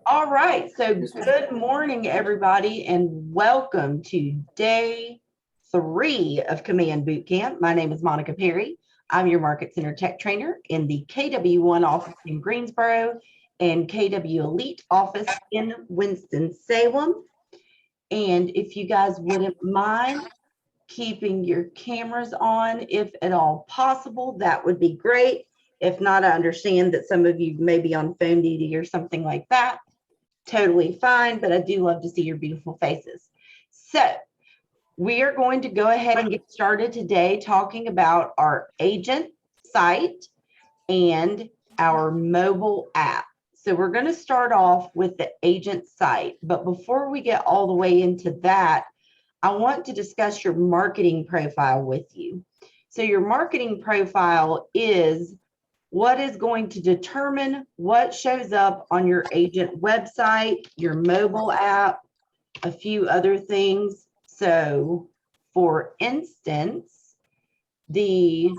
All right, so good morning, everybody, and welcome to day 3 of Command Bootcamp. My name is Monica Perry. I'm your Market Center Tech Trainer in the KW1 office in Greensboro and KW Elite office in Winston-Salem. And if you guys wouldn't mind keeping your cameras on, if at all possible, that would be great. If not, I understand that some of you may be on phone duty or something like that. Totally fine, but I do love to see your beautiful faces. So we are going to go ahead and get started today talking about our agent site and our mobile app. So we're going to start off with the agent site, but before we get all the way into that, I want to discuss your marketing profile with you. So your marketing profile is what is going to determine what shows up on your agent website, your mobile app, a few other things. So for instance, the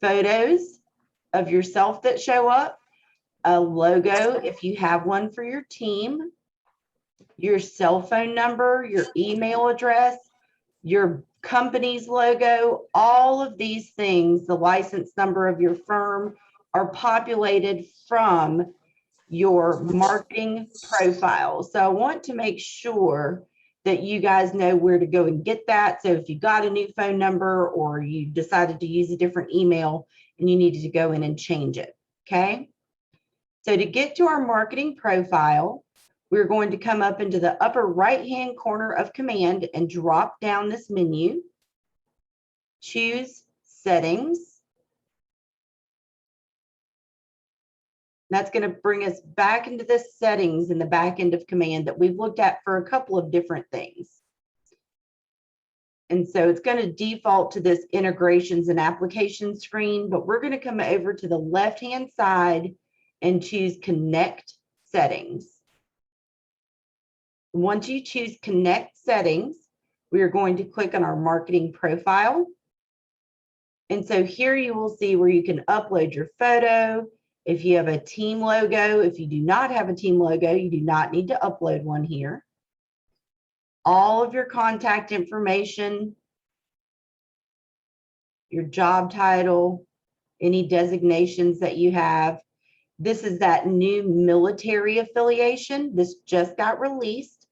photos of yourself that show up, a logo if you have one for your team, your cell phone number, your email address, your company's logo, all of these things, the license number of your firm, are populated from your marketing profile. So I want to make sure that you guys know where to go and get that. So if you got a new phone number or you decided to use a different email and you needed to go in and change it, okay? So to get to our marketing profile, we're going to come up into the upper right-hand corner of Command and drop down this menu, choose Settings. That's going to bring us back into the settings in the back end of Command that we've looked at for a couple of different things. And so it's going to default to this integrations and application screen, but we're going to come over to the left-hand side and choose Connect Settings. Once you choose Connect Settings, we are going to click on our marketing profile. And so here you will see where you can upload your photo. If you have a team logo, if you do not have a team logo, you do not need to upload one here. All of your contact information, your job title, any designations that you have. This is that new military affiliation. This just got released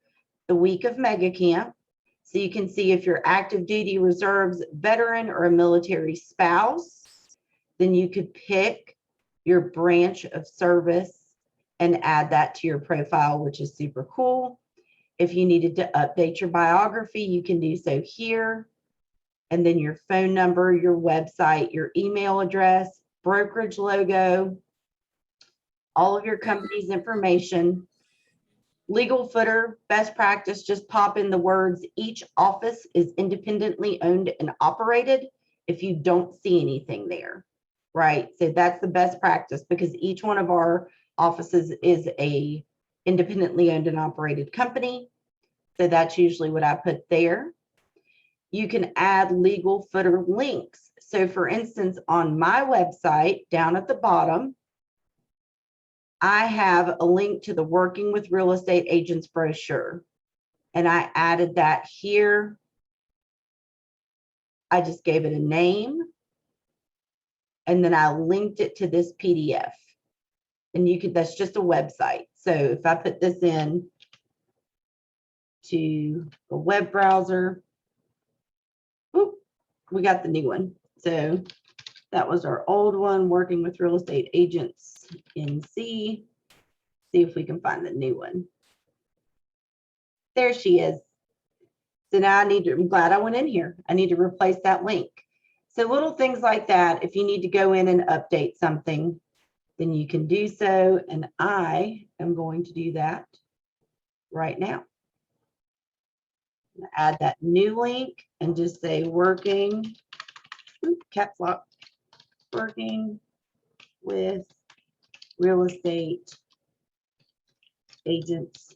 the week of Mega Camp. So you can see if you're active duty reserves veteran or a military spouse, then you could pick your branch of service and add that to your profile, which is super cool. If you needed to update your biography, you can do so here. And then your phone number, your website, your email address, brokerage logo, all of your company's information. Legal footer, best practice, just pop in the words, each office is independently owned and operated if you don't see anything there. Right, so that's the best practice because each one of our offices is a independently owned and operated company. So that's usually what I put there. You can add legal footer links. So for instance, on my website down at the bottom, I have a link to the Working with Real Estate Agents brochure. And I added that here. I just gave it a name. And then I linked it to this PDF. And you could, that's just a website. So if I put this in to a web browser, whoop, we got the new one. So that was our old one, Working with Real Estate Agents in C. See if we can find the new one. There she is. So now I need to, I'm glad I went in here. I need to replace that link. So little things like that, if you need to go in and update something, then you can do so. And I am going to do that right now. Add that new link and just say working, caps lock, working with real estate agents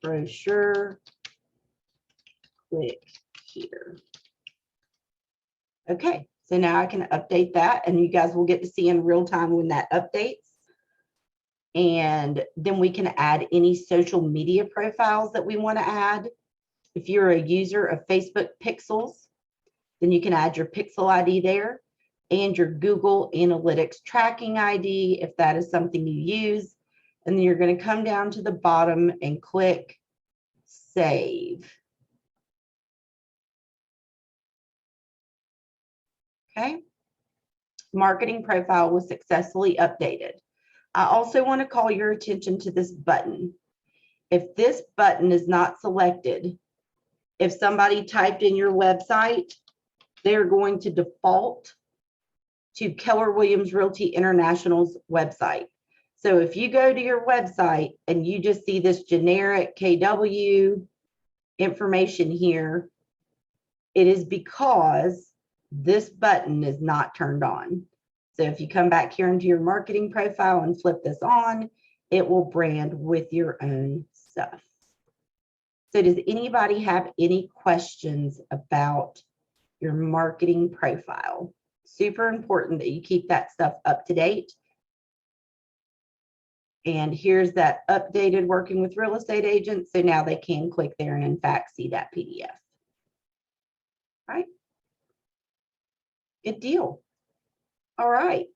brochure. Click here. Okay. So now I can update that and you guys will get to see in real time when that updates. And then we can add any social media profiles that we want to add. If you're a user of Facebook Pixels, then you can add your Pixel ID there and your Google Analytics tracking ID if that is something you use. And then you're going to come down to the bottom and click Save. Okay. Marketing profile was successfully updated. I also want to call your attention to this button. If this button is not selected, if somebody typed in your website, they're going to default to Keller Williams Realty International's website. So if you go to your website and you just see this generic KW information here, it is because this button is not turned on. So if you come back here into your marketing profile and flip this on, it will brand with your own stuff. So does anybody have any questions about your marketing profile? Super important that you keep that stuff up to date. And here's that updated working with real estate agents. So now they can click there and in fact see that PDF. Right? Good deal. All right.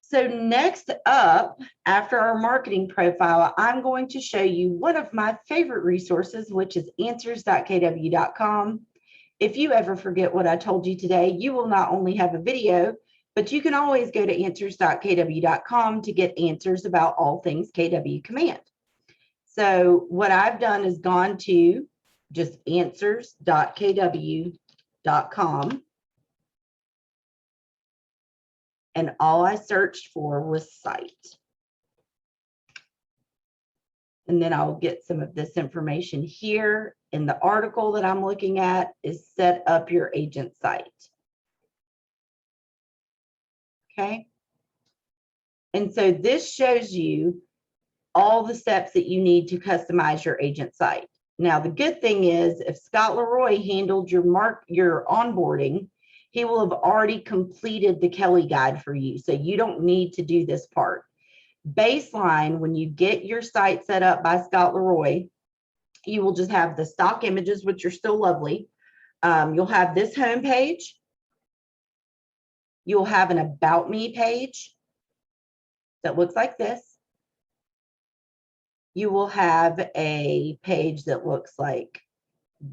So next up, after our marketing profile, I'm going to show you one of my favorite resources, which is answers.kw.com. If you ever forget what I told you today, you will not only have a video, but you can always go to answers.kw.com to get answers about all things KW Command. So what I've done is gone to just answers.kw.com. And all I searched for was site. And then I'll get some of this information here. And the article that I'm looking at is set up your agent site. Okay. And so this shows you all the steps that you need to customize your agent site. Now, the good thing is if Scott Leroy handled your onboarding, he will have already completed the Kelly guide for you. So you don't need to do this part. Baseline, when you get your site set up by Scott Leroy, you will just have the stock images, which are still lovely. You'll have this home page. You'll have an About Me page that looks like this. You will have a page that looks like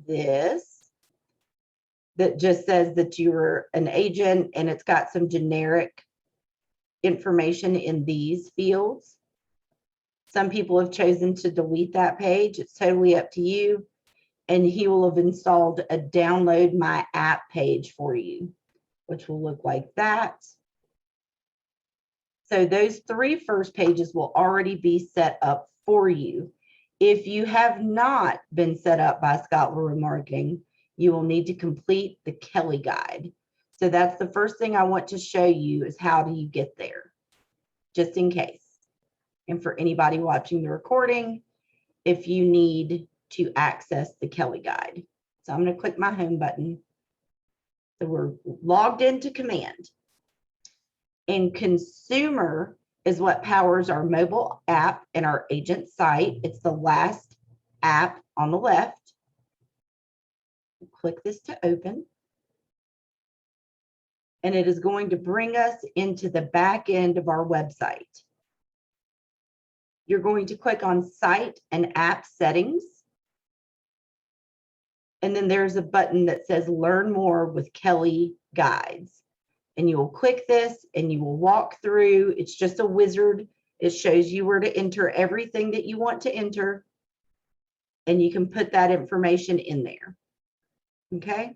this, that just says that you're an agent, and it's got some generic information in these fields. Some people have chosen to delete that page. It's totally up to you. And he will have installed a download my app page for you, which will look like that. So those three first pages will already be set up for you. If you have not been set up by Scott Leroy Marketing, you will need to complete the Kelly guide. So that's the first thing I want to show you is how do you get there, just in case. And for anybody watching the recording, if you need to access the Kelly guide. So I'm going to click my home button. So we're logged into Command. And Consumer is what powers our mobile app and our agent site. It's the last app on the left. Click this to open. And it is going to bring us into the back end of our website. You're going to click on Site and App Settings. And then there's a button that says Learn More with Kelly Guides. And you will click this and you will walk through. It's just a wizard. It shows you where to enter everything that you want to enter. And you can put that information in there. Okay.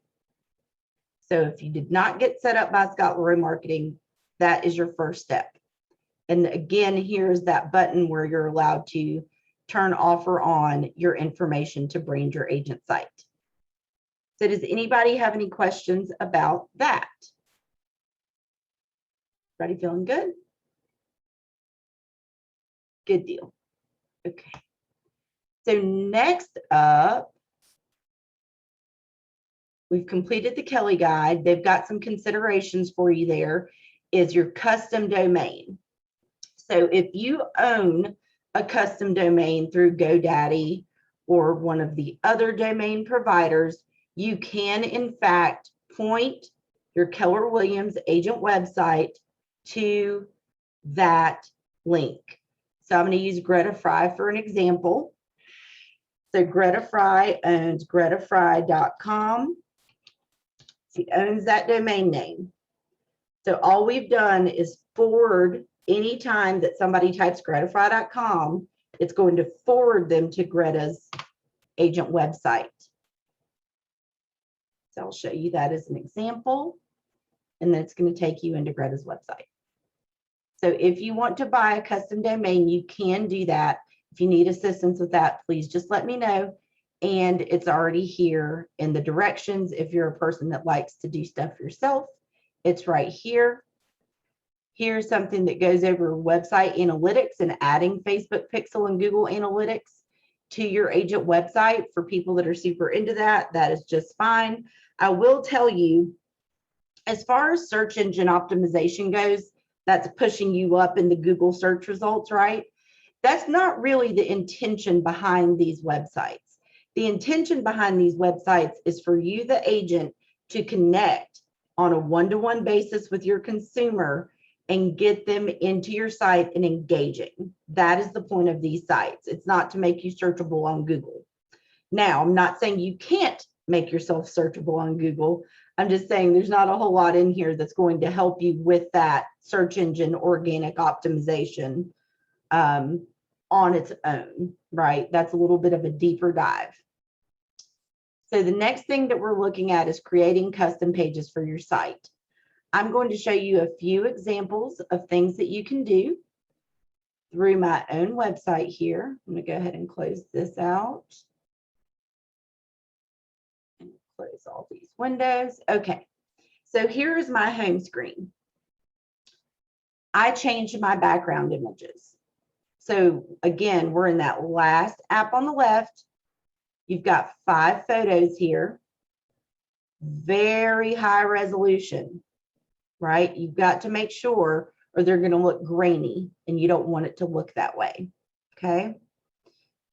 So if you did not get set up by Scott Leroy Marketing, that is your first step. And again, here's that button where you're allowed to turn off or on your information to brand your agent site. So does anybody have any questions about that? Everybody feeling good? Good deal. Okay. So next up, we've completed the Kelly guide. They've got some considerations for you there, is your custom domain. So if you own a custom domain through GoDaddy or one of the other domain providers, you can in fact point your Keller Williams agent website to that link. So I'm going to use Greta Fry for an example. So Greta Fry owns gretafry.com. She owns that domain name. So all we've done is forward, anytime that somebody types gretafry.com, it's going to forward them to Greta's agent website. So I'll show you that as an example, and then it's going to take you into Greta's website. So if you want to buy a custom domain, you can do that. If you need assistance with that, please just let me know. And it's already here in the directions. If you're a person that likes to do stuff yourself, it's right here. Here's something that goes over website analytics and adding Facebook Pixel and Google Analytics to your agent website. For people that are super into that, that is just fine. I will tell you, as far as search engine optimization goes, that's pushing you up in the Google search results, right? That's not really the intention behind these websites. The intention behind these websites is for you, the agent, to connect on a one-to-one basis with your consumer and get them into your site and engaging. That is the point of these sites. It's not to make you searchable on Google. Now, I'm not saying you can't make yourself searchable on Google. I'm just saying there's not a whole lot in here that's going to help you with that search engine organic optimization on its own, right? That's a little bit of a deeper dive. So the next thing that we're looking at is creating custom pages for your site. I'm going to show you a few examples of things that you can do through my own website here. I'm going to go ahead and close this out. And close all these windows. Okay, so here's my home screen. I changed my background images. So again, we're in that last app on the left. You've got 5 photos here, very high resolution, right? You've got to make sure or they're going to look grainy and you don't want it to look that way, okay?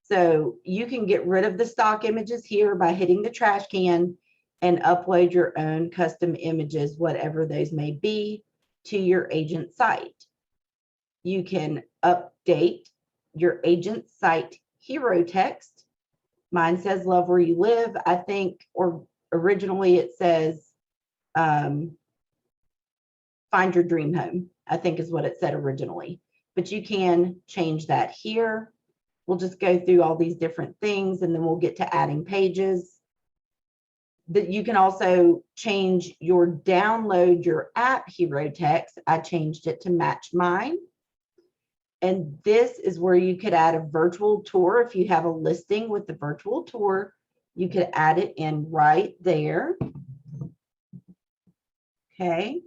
So you can get rid of the stock images here by hitting the trash can and upload your own custom images, whatever those may be, to your agent site. You can update your agent site hero text. Mine says love where you live, I think, or originally it says find your dream home, I think is what it said originally. But you can change that here. We'll just go through all these different things and then we'll get to adding pages. That you can also change your download your app hero text. I changed it to match mine. And this is where you could add a virtual tour. If you have a listing with the virtual tour, you could add it in right there. Okay,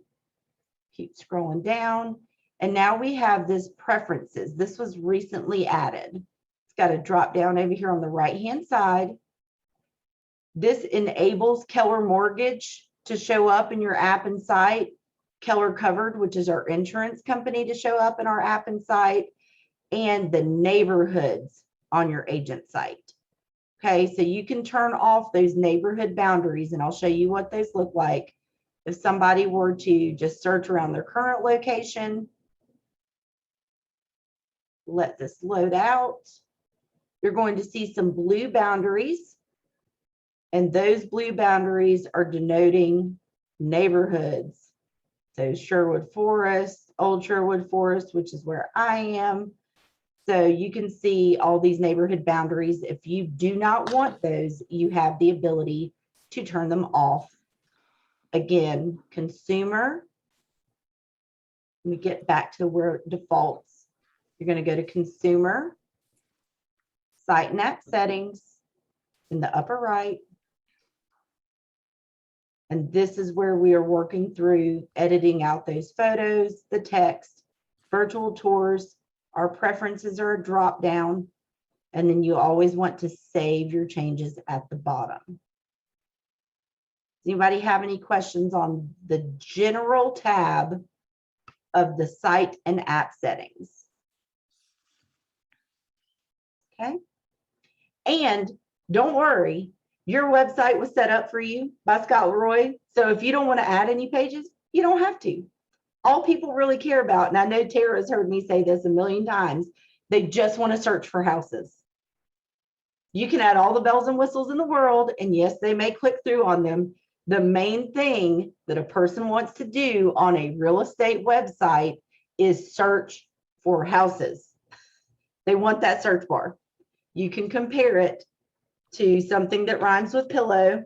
keep scrolling down. And now we have this preferences. This was recently added. It's got a drop down over here on the right-hand side. This enables Keller Mortgage to show up in your app and site. Keller Covered, which is our insurance company, to show up in our app and site, and the neighborhoods on your agent site. Okay, so you can turn off those neighborhood boundaries, and I'll show you what those look like. If somebody were to just search around their current location, let this load out, you're going to see some blue boundaries, and those blue boundaries are denoting neighborhoods. So Sherwood Forest, Old Sherwood Forest, which is where I am. So you can see all these neighborhood boundaries. If you do not want those, you have the ability to turn them off. Again, consumer. Let me get back to where it defaults. You're going to go to consumer, site and app settings in the upper right. And this is where we are working through editing out those photos, the text, virtual tours. Our preferences are a drop down, and then you always want to save your changes at the bottom. Does anybody have any questions on the general tab of the site and app settings? Okay. And don't worry, your website was set up for you by Scott Leroy. So if you don't want to add any pages, you don't have to. All people really care about, and I know Tara's heard me say this a million times, they just want to search for houses. You can add all the bells and whistles in the world, and yes, they may click through on them. The main thing that a person wants to do on a real estate website is search for houses. They want that search bar. You can compare it to something that rhymes with pillow.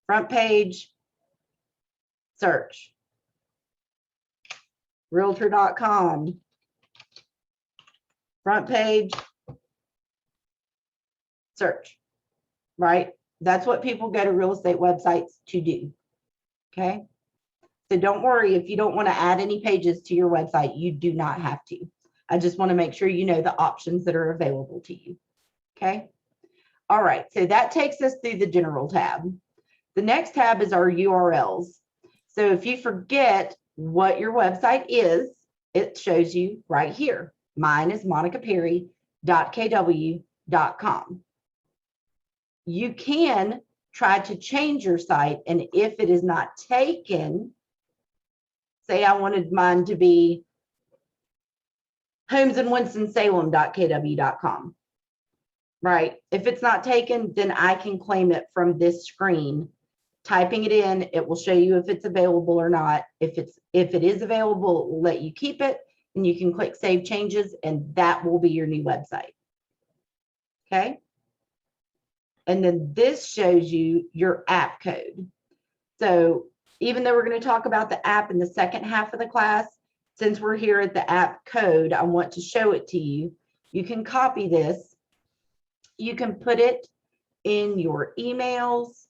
Front page, search. Realtor.com. Front page, search, right? That's what people go to real estate websites to do, okay? So don't worry if you don't want to add any pages to your website, you do not have to. I just want to make sure you know the options that are available to you, okay? All right, so that takes us through the general tab. The next tab is our URLs. So if you forget what your website is, it shows you right here. Mine is monicaperry.kw.com. You can try to change your site, and if it is not taken, say I wanted mine to be homesinwinstonsalem.kw.com, right? If it's not taken, then I can claim it from this screen. Typing it in, it will show you if it's available or not. If it is available, it will let you keep it, and you can click Save Changes, and that will be your new website. Okay. And then this shows you your app code. So even though we're going to talk about the app in the second half of the class, since we're here at the app code, I want to show it to you. You can copy this. You can put it in your emails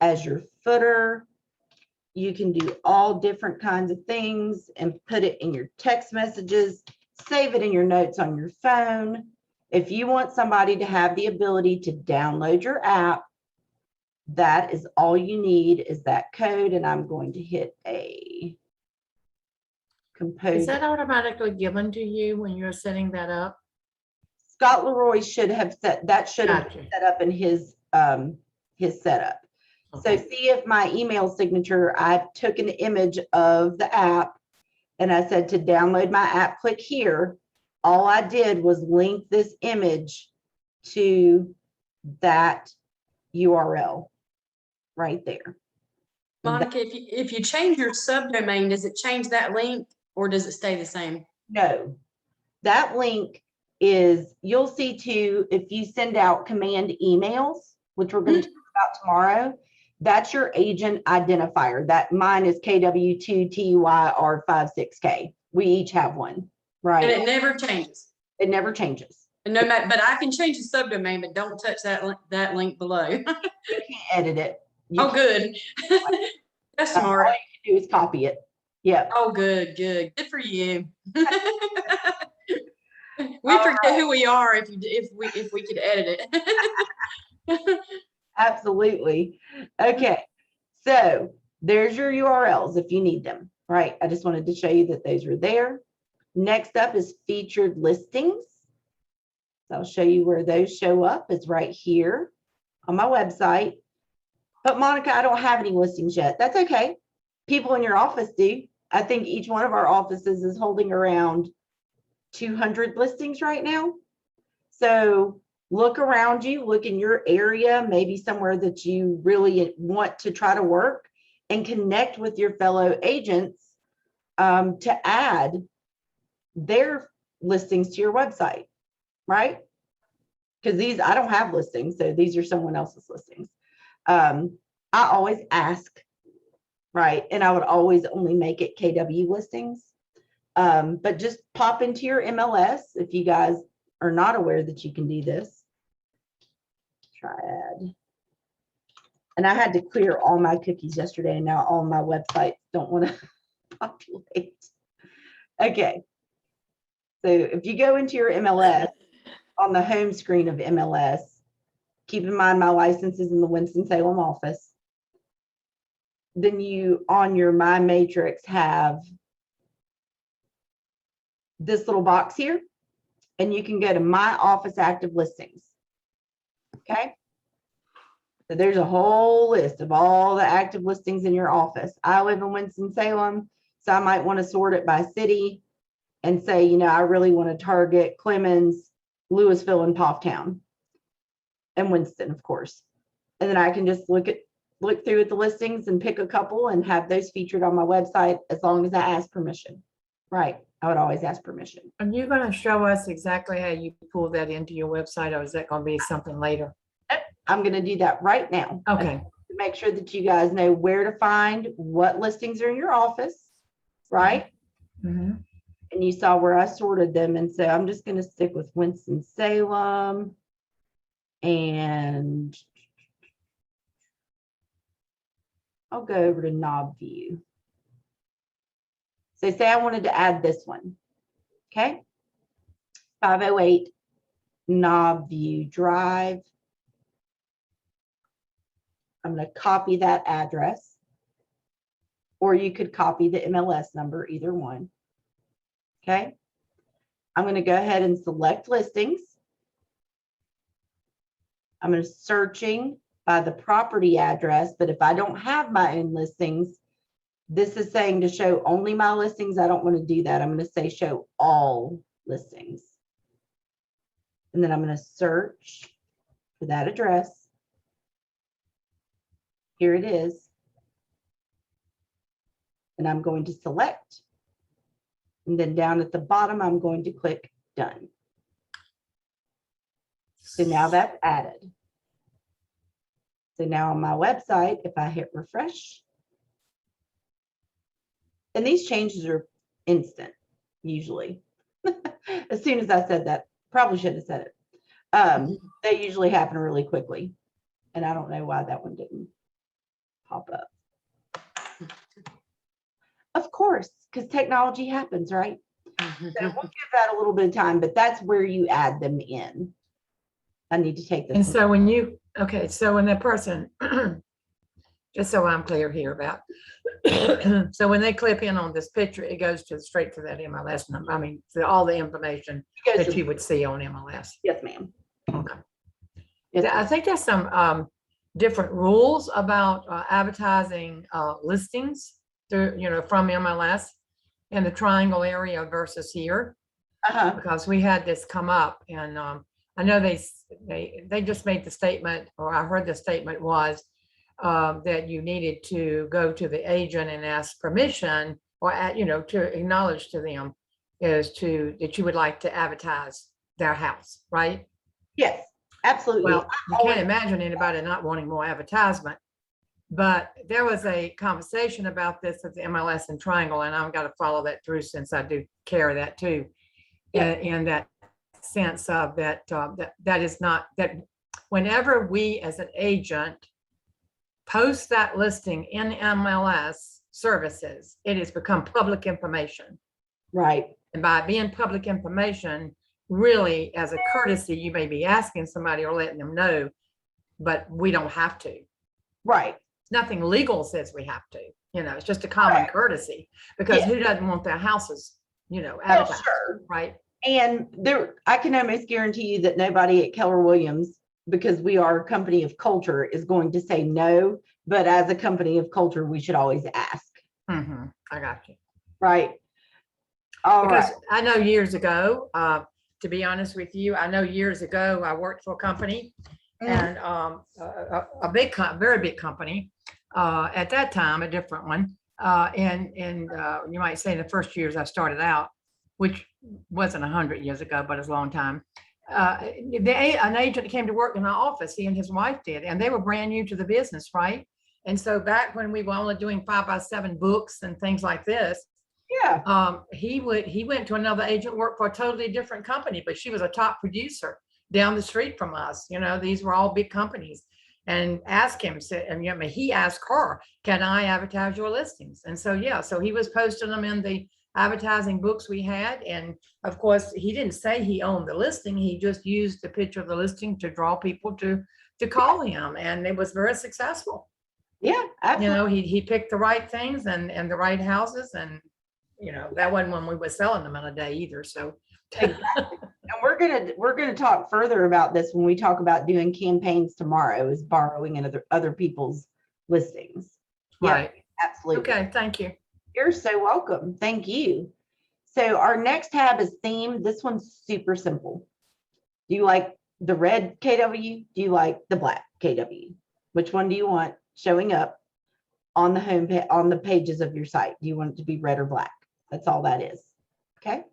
as your footer. You can do all different kinds of things and put it in your text messages, save it in your notes on your phone. If you want somebody to have the ability to download your app, that is all you need is that code. And I'm going to hit a compose. Is that automatically given to you when you're setting that up? Scott Leroy should have set that, should have been set up in his setup. Okay. So see if my email signature, I took an image of the app and I said to download my app, click here. All I did was link this image to that URL right there. Monica, if you change your subdomain, does it change that link or does it stay the same? No, that link is, you'll see too, if you send out command emails, which we're going to talk about tomorrow, that's your agent identifier. That mine is KW2TYR56K. We each have one, right? And it never changes. It never changes. And no matter, but I can change the subdomain, but don't touch that link below. You can't edit it. Oh, good. That's smart. All you can do is copy it. Yeah. Oh, good. Good for you. We forget who we are if we could edit it. Absolutely. Okay. So there's your URLs if you need them, right? I just wanted to show you that those are there. Next up is featured listings. So I'll show you where those show up. It's right here on my website. But Monica, I don't have any listings yet. That's okay. People in your office do. I think each one of our offices is holding around 200 listings right now. So look around you, look in your area, maybe somewhere that you really want to try to work and connect with your fellow agents to add their listings to your website, right? Because these, I don't have listings, so these are someone else's listings. I always ask, right? And I would always only make it KW listings. But just pop into your MLS if you guys are not aware that you can do this. Try add. And I had to clear all my cookies yesterday, and now all my websites don't want to populate. Okay. So if you go into your MLS, on the home screen of MLS, keep in mind my license is in the Winston-Salem office. Then you, on your My Matrix, have this little box here. and you can go to my office active listings. Okay. So there's a whole list of all the active listings in your office. I live in Winston-Salem, so I might want to sort it by city and say, you know, I really want to target Clemens, Louisville, and Pofftown, and Winston, of course. And then I can just look through at the listings and pick a couple and have those featured on my website as long as I ask permission. Right. I would always ask permission. Are you going to show us exactly how you pull that into your website, or is that going to be something later? I'm going to do that right now. Okay. To make sure that you guys know where to find what listings are in your office, right? Mm-hmm. And you saw where I sorted them. And so I'm just going to stick with Winston-Salem, and I'll go over to knob view. So say I wanted to add this one. Okay. 508 knob view drive. I'm going to copy that address, or you could copy the MLS number, either one. Okay. I'm going to go ahead and select listings. I'm going to searching by the property address, but if I don't have my own listings, this is saying to show only my listings. I don't want to do that. I'm going to say show all listings. And then I'm going to search for that address. Here it is. And I'm going to select. And then down at the bottom, I'm going to click done. So now that's added. So now on my website, if I hit refresh, and these changes are instant, usually. As soon as I said that, probably should have said it. They usually happen really quickly. And I don't know why that one didn't pop up. Of course, because technology happens, right? So we'll give that a little bit of time, but that's where you add them in. I need to take this. And so when you, okay, so when that person, just so I'm clear here about, so when they click in on this picture, it goes to straight to that MLS number. I mean, to all the information that you would see on MLS. Yes, ma'am. Okay. Yes, I think there's some different rules about advertising listings through, you know, from MLS in the triangle area versus here, because we had this come up, and I know they just made the statement, or I heard the statement was that you needed to go to the agent and ask permission, or you know, to acknowledge to them that you would like to advertise their house, right? Yes, absolutely. Well, you can't imagine anybody not wanting more advertisement. But there was a conversation about this at the MLS and Triangle, and I've got to follow that through since I do carry that too. Yeah. In that sense of that, that is not, that whenever we as an agent post that listing in MLS services, it has become public information. Right. And by being public information, really as a courtesy, you may be asking somebody or letting them know, but we don't have to. Right. Nothing legal says we have to, you know, it's just a common courtesy, because who doesn't want their houses, you know, advertised, sure. right? And there, I can almost guarantee you that nobody at Keller Williams, because we are a company of culture, is going to say no. But as a company of culture, we should always ask. Mm-hmm. I got you. Right. All because right. I know years ago, to be honest with you, I know years ago, I worked for a company and a big, very big company. At that time, a different one. And you might say in the first years I started out, which wasn't 100 years ago, but it's a long time. An agent came to work in my office, he and his wife did, and they were brand new to the business, right? And so back when we were only doing 5x7 books and things like this, he went to another agent, worked for a totally different company, but she was a top producer down the street from us. You know, these were all big companies. And asked him, and you know, he asked her, "Can I advertise your listings?" And so yeah, so he was posting them in the advertising books we had. And of course, he didn't say he owned the listing. He just used the picture of the listing to draw people to call him, and it was very successful. Yeah, absolutely. You know, he picked the right things and the right houses, and you know, that wasn't when we were selling them in a day either. So Exactly. And we're gonna talk further about this when we talk about doing campaigns tomorrow, is borrowing in other people's listings. Yeah, Right. absolutely. Okay, thank you. You're so welcome. Thank you. So our next tab is theme. This one's super simple. Do you like the red KW? Do you like the black KW? Which one do you want showing up on the home on the pages of your site? Do you want it to be red or black? That's all that is. Okay.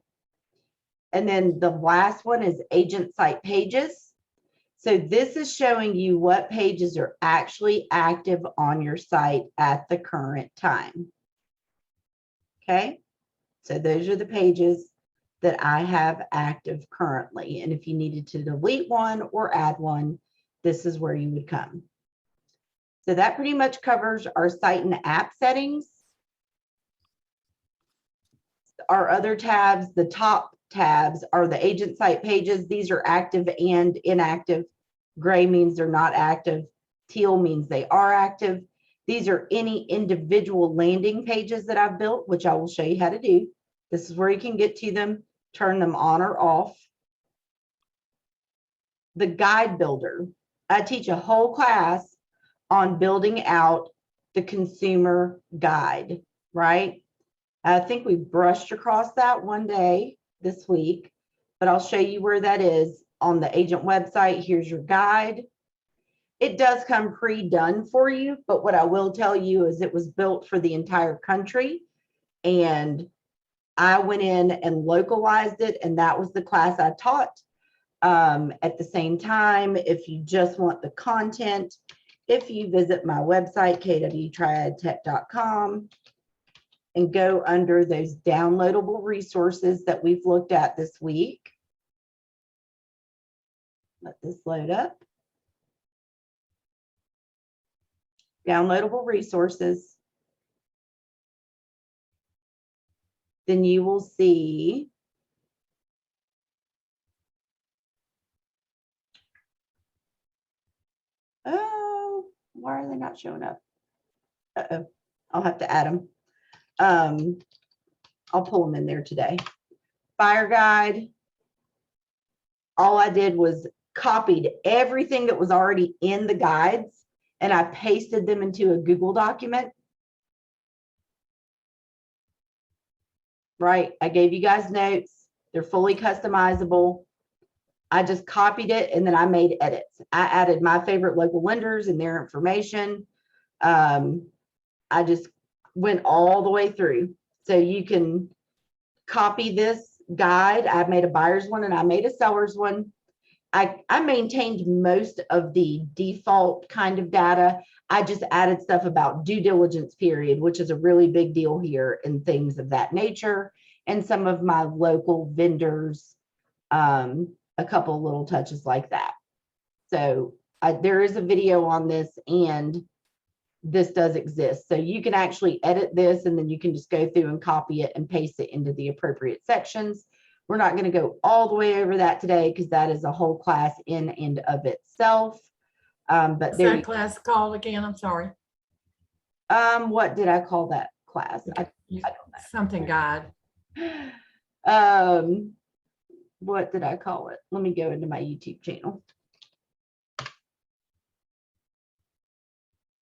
And then the last one is agent site pages. So this is showing you what pages are actually active on your site at the current time. Okay. So those are the pages that I have active currently. And if you needed to delete one or add one, this is where you would come. So that pretty much covers our site and app settings. Our other tabs, the top tabs, are the agent site pages. These are active and inactive. Gray means they're not active. Teal means they are active. These are any individual landing pages that I've built, which I will show you how to do. This is where you can get to them, turn them on or off. The guide builder. I teach a whole class on building out the consumer guide, right? I think we brushed across that one day this week, but I'll show you where that is on the agent website. Here's your guide. It does come pre-done for you, but what I will tell you is it was built for the entire country, and I went in and localized it, and that was the class I taught. At the same time, if you just want the content, if you visit my website, kwtriadtech.com, and go under those downloadable resources that we've looked at this week. Let this load up. Downloadable resources. Then you will see why are they not showing up? Uh-oh, I'll have to add them. I'll pull them in there today. Buyer guide. All I did was copied everything that was already in the guides and I pasted them into a Google document. Right, I gave you guys notes. They're fully customizable. I just copied it and then I made edits. I added my favorite local lenders and their information. I just went all the way through. So you can copy this guide. I made a buyer's one and I made a seller's one. I maintained most of the default kind of data. I just added stuff about due diligence period, which is a really big deal here, and things of that nature, and some of my local vendors, a couple of little touches like that. So there is a video on this, and this does exist. So you can actually edit this, and then you can just go through and copy it and paste it into the appropriate sections. We're not going to go all the way over that today because that is a whole class in and of itself. But What's there, that class called again? I'm sorry. what did I call that class? I don't know. Something guide. What did I call it? Let me go into my YouTube channel.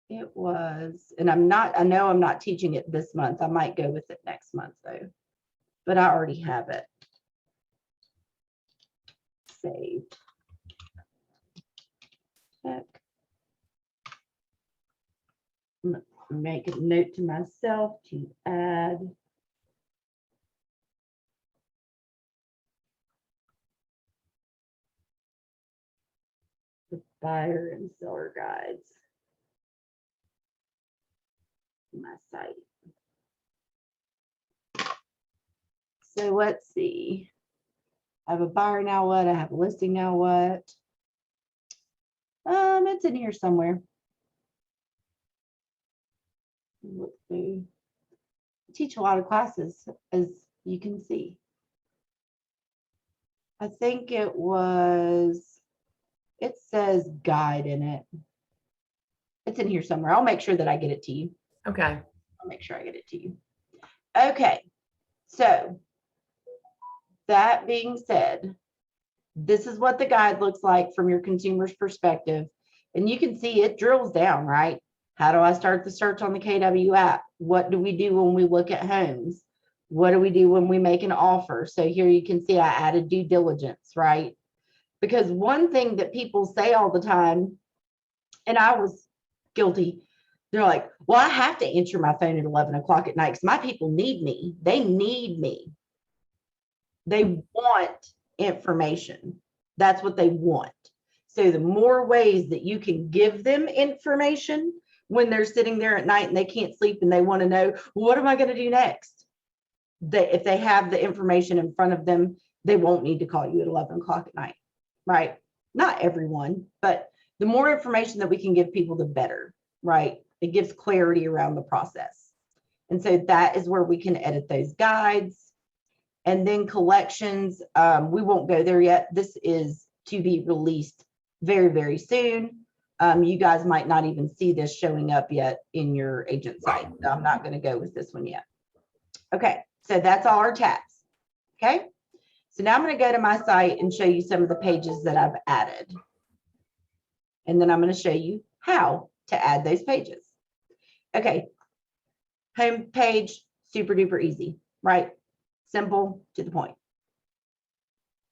It was, and I know I'm not teaching it this month. I might go with it next month though, but I already have it saved. Check. Make a note to myself to add the buyer and seller guides to my site. So let's see. I have a buyer now what? I have a listing now what? It's in here somewhere. Look through. I teach a lot of classes, as you can see. I think it says guide in it. It's in here somewhere. I'll make sure that I get it to you. Okay. I'll make sure I get it to you. Okay. So that being said, this is what the guide looks like from your consumer's perspective. And you can see it drills down, right? How do I start the search on the KW app? What do we do when we look at homes? What do we do when we make an offer? So here you can see I added due diligence, right? Because one thing that people say all the time, and I was guilty, they're like, well, I have to answer my phone at 11 o'clock at night because my people need me. They need me. They want information. That's what they want. So the more ways that you can give them information when they're sitting there at night and they can't sleep and they want to know, well, what am I going to do next? If they have the information in front of them, they won't need to call you at 11 o'clock at night, right? Not everyone, but the more information that we can give people, the better, right? It gives clarity around the process. And so that is where we can edit those guides. And then collections, we won't go there yet. This is to be released very, very soon. You guys might not even see this showing up yet in your agent site. So I'm not going to go with this one yet. Okay, so that's all our tabs. Okay, so now I'm going to go to my site and show you some of the pages that I've added. And then I'm going to show you how to add those pages. Okay, home page, super duper easy, right? Simple, to the point.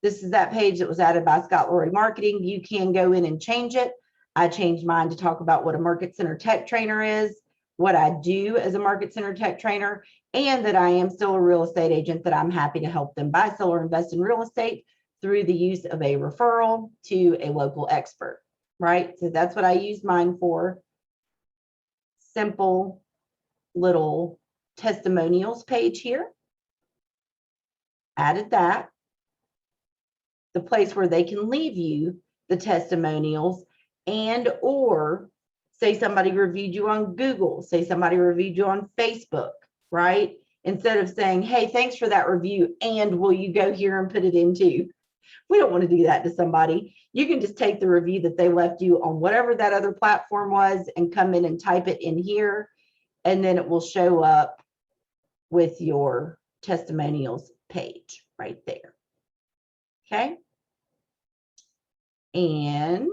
This is that page that was added by Scott Lorry Marketing. You can go in and change it. I changed mine to talk about what a Market Center Tech Trainer is, what I do as a Market Center Tech Trainer, and that I am still a real estate agent, that I'm happy to help them buy, sell, or invest in real estate through the use of a referral to a local expert, right? So that's what I use mine for. Simple little testimonials page here. Added that. The place where they can leave you the testimonials, and or say somebody reviewed you on Google, say somebody reviewed you on Facebook, right? Instead of saying, hey, thanks for that review, and will you go here and put it in too? We don't want to do that to somebody. You can just take the review that they left you on whatever that other platform was and come in and type it in here, and then it will show up with your testimonials page right there. Okay. And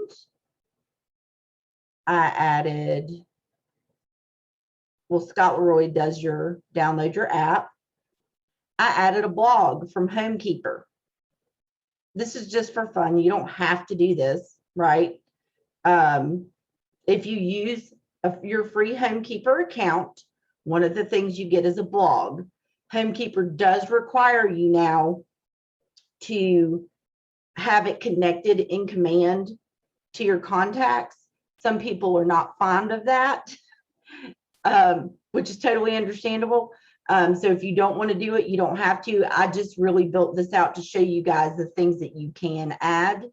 I added, well, Scott Leroy does your download your app. I added a blog from Homekeeper. This is just for fun. You don't have to do this, right? If you use your free Homekeeper account, one of the things you get is a blog. Homekeeper does require you now to have it connected in command to your contacts. Some people are not fond of that, which is totally understandable. So if you don't want to do it, you don't have to. I just really built this out to show you guys the things that you can add.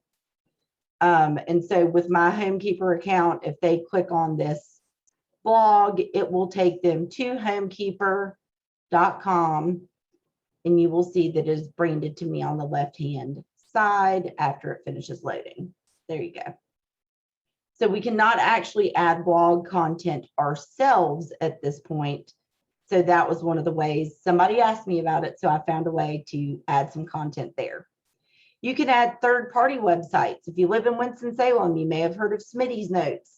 And so with my Homekeeper account, if they click on this blog, it will take them to homekeeper.com, and you will see that it is branded to me on the left-hand side after it finishes loading. There you go. So we cannot actually add blog content ourselves at this point. So that was one of the ways somebody asked me about it. So I found a way to add some content there. You can add third-party websites. If you live in Winston-Salem, you may have heard of Smitty's Notes.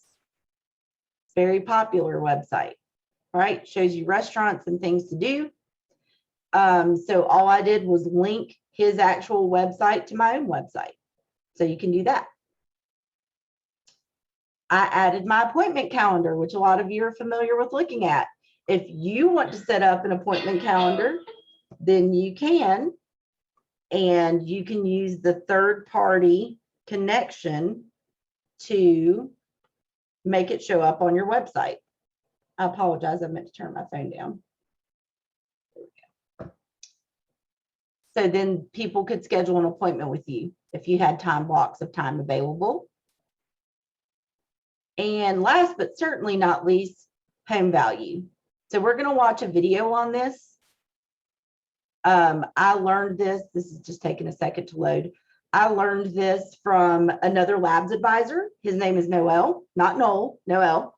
Very popular website, right? Shows you restaurants and things to do. So all I did was link his actual website to my own website. So you can do that. I added my appointment calendar, which a lot of you are familiar with looking at. If you want to set up an appointment calendar, then you can. And you can use the third-party connection to make it show up on your website. I apologize, I meant to turn my phone down. There we go. So then people could schedule an appointment with you if you had time blocks of time available. And last but certainly not least, home value. So we're going to watch a video on this. I learned this is just taking a second to load. I learned this from another labs advisor. His name is Noel, not Noel, Noel.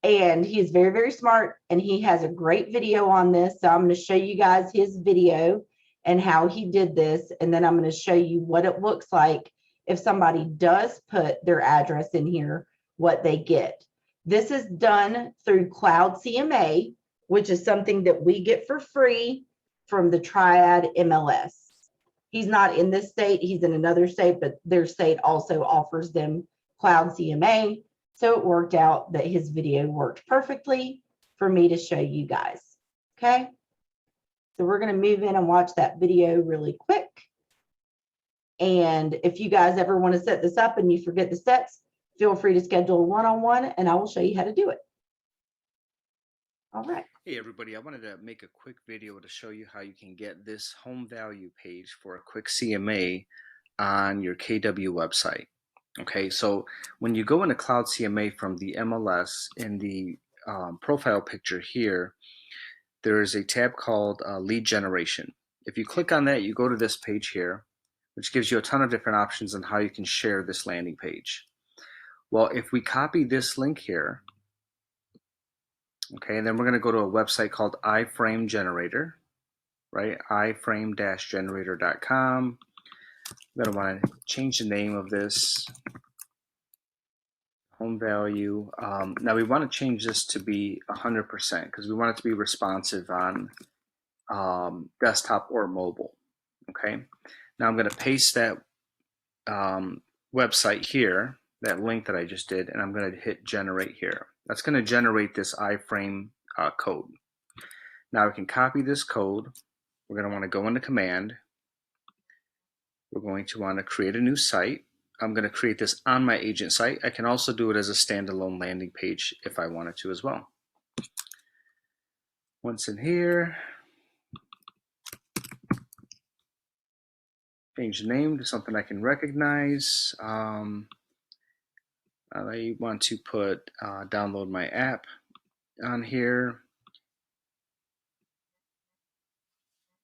And he is very, very smart, and he has a great video on this. So I'm going to show you guys his video and how he did this. And then I'm going to show you what it looks like if somebody does put their address in here, what they get. This is done through Cloud CMA, which is something that we get for free from the Triad MLS. He's not in this state, he's in another state, but their state also offers them Cloud CMA. So it worked out that his video worked perfectly for me to show you guys. Okay. So we're going to move in and watch that video really quick. And if you guys ever want to set this up and you forget the steps, feel free to schedule a one-on-one and I will show you how to do it. All right. Hey everybody, I wanted to make a quick video to show you how you can get this home value page for a quick CMA on your KW website. Okay, so when you go into Cloud CMA from the MLS in the profile picture here, there is a tab called lead generation. If you click on that, you go to this page here, which gives you a ton of different options on how you can share this landing page. Well, if we copy this link here, okay, and then we're going to go to a website called Iframe Generator, right? iframe-generator.com. I'm going to want to change the name of this home value. Now we want to change this to be 100% because we want it to be responsive on desktop or mobile. Okay. Now I'm going to paste that website here, that link that I just did, and I'm going to hit generate here. That's going to generate this iframe code. Now we can copy this code. We're going to want to go into command. We're going to want to create a new site. I'm going to create this on my agent site. I can also do it as a standalone landing page if I wanted to as well. Once in here, change the name to something I can recognize. I want to put download my app on here.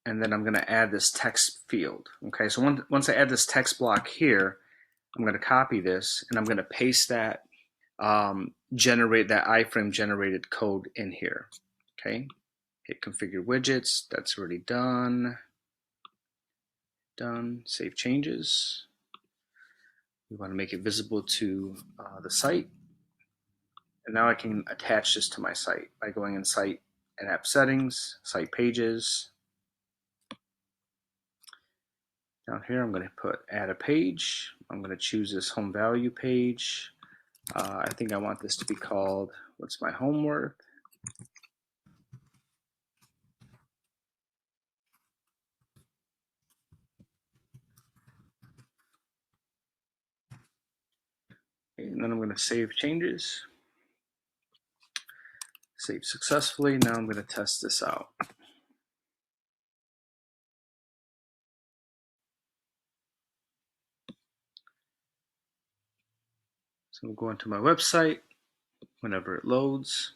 And then I'm going to add this text field. Okay, so once I add this text block here, I'm going to copy this and I'm going to paste that, generate that iframe generated code in here. Okay, hit configure widgets. That's already done. Done. Save changes. We want to make it visible to the site. And now I can attach this to my site by going in Site and App Settings, Site Pages. Down here, I'm going to put Add a Page. I'm going to choose this Home Value page. I think I want this to be called What's My Home Worth? Okay, and then I'm going to save changes. Save successfully. Now I'm going to test this out. So I'm going to my website. Whenever it loads,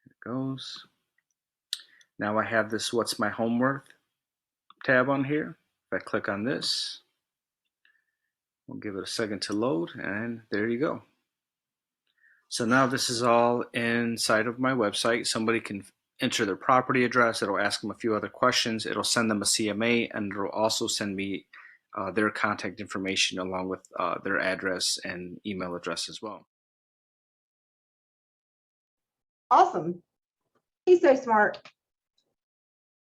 here it goes. Now I have this What's My Home Worth tab on here. If I click on this, we'll give it a second to load, and there you go. So now this is all inside of my website. Somebody can enter their property address. It'll ask them a few other questions. It'll send them a CMA, and it'll also send me their contact information along with their address and email address as well. Awesome. He's so smart.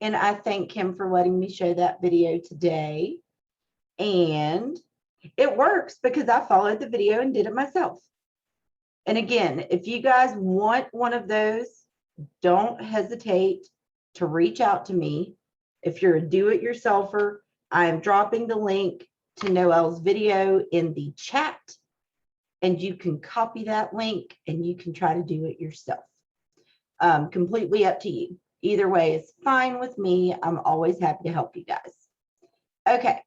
And I thank him for letting me show that video today. And it works because I followed the video and did it myself. And again, if you guys want one of those, don't hesitate to reach out to me. If you're a do-it-yourselfer, I am dropping the link to Noel's video in the chat, and you can copy that link and you can try to do it yourself. Completely up to you. Either way is fine with me. I'm always happy to help you guys. Okay,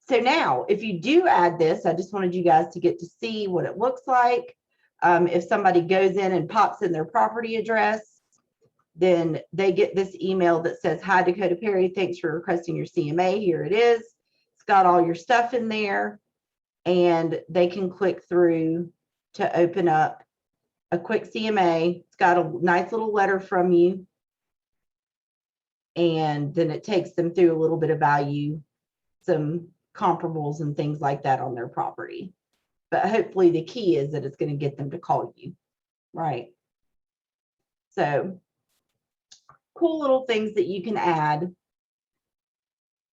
so now if you do add this, I just wanted you guys to get to see what it looks like. If somebody goes in and pops in their property address, then they get this email that says, "Hi, Dakota Perry, thanks for requesting your CMA. Here it is. It's got all your stuff in there." And they can click through to open up a quick CMA. It's got a nice little letter from you. And then it takes them through a little bit of value, some comparables and things like that on their property. But hopefully the key is that it's going to get them to call you, right? So cool little things that you can add.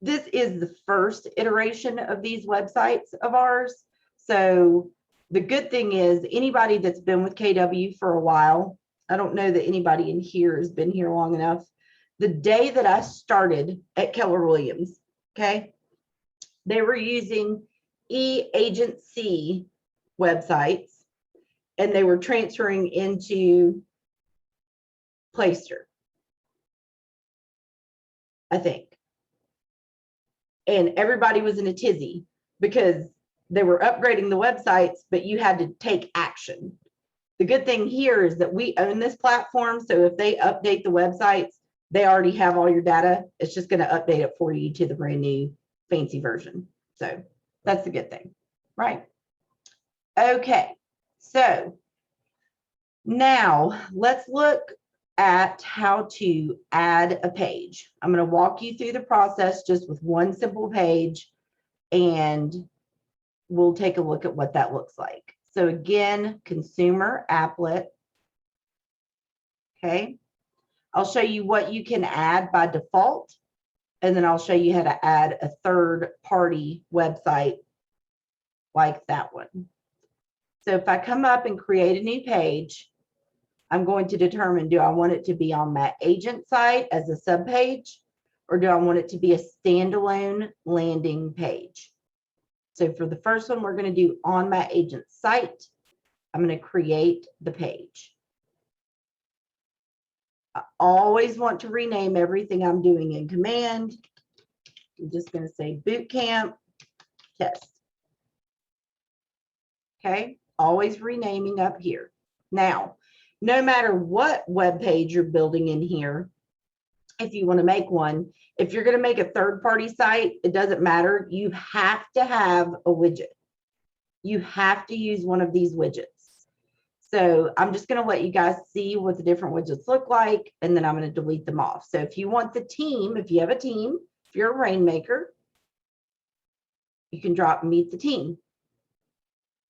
This is the first iteration of these websites of ours. So the good thing is anybody that's been with KW for a while, I don't know that anybody in here has been here long enough. The day that I started at Keller Williams, okay, they were using e-agency websites and they were transferring into Playster, I think. And everybody was in a tizzy because they were upgrading the websites, but you had to take action. The good thing here is that we own this platform. So if they update the websites, they already have all your data. It's just going to update it for you to the brand new fancy version. So that's the good thing, right? Okay, so now let's look at how to add a page. I'm going to walk you through the process just with one simple page, and we'll take a look at what that looks like. So again, consumer applet. Okay. I'll show you what you can add by default, and then I'll show you how to add a third-party website like that one. So if I come up and create a new page, I'm going to determine, do I want it to be on my agent site as a subpage, or do I want it to be a standalone landing page? So for the first one, we're going to do on my agent site. I'm going to create the page. I always want to rename everything I'm doing in Command. I'm just going to say Bootcamp Test. Okay, always renaming up here. Now, no matter what web page you're building in here, if you want to make one, if you're going to make a third-party site, it doesn't matter. You have to have a widget. You have to use one of these widgets. So I'm just going to let you guys see what the different widgets look like, and then I'm going to delete them off. So if you want the team, if you have a team, if you're a Rainmaker, you can drop Meet the Team.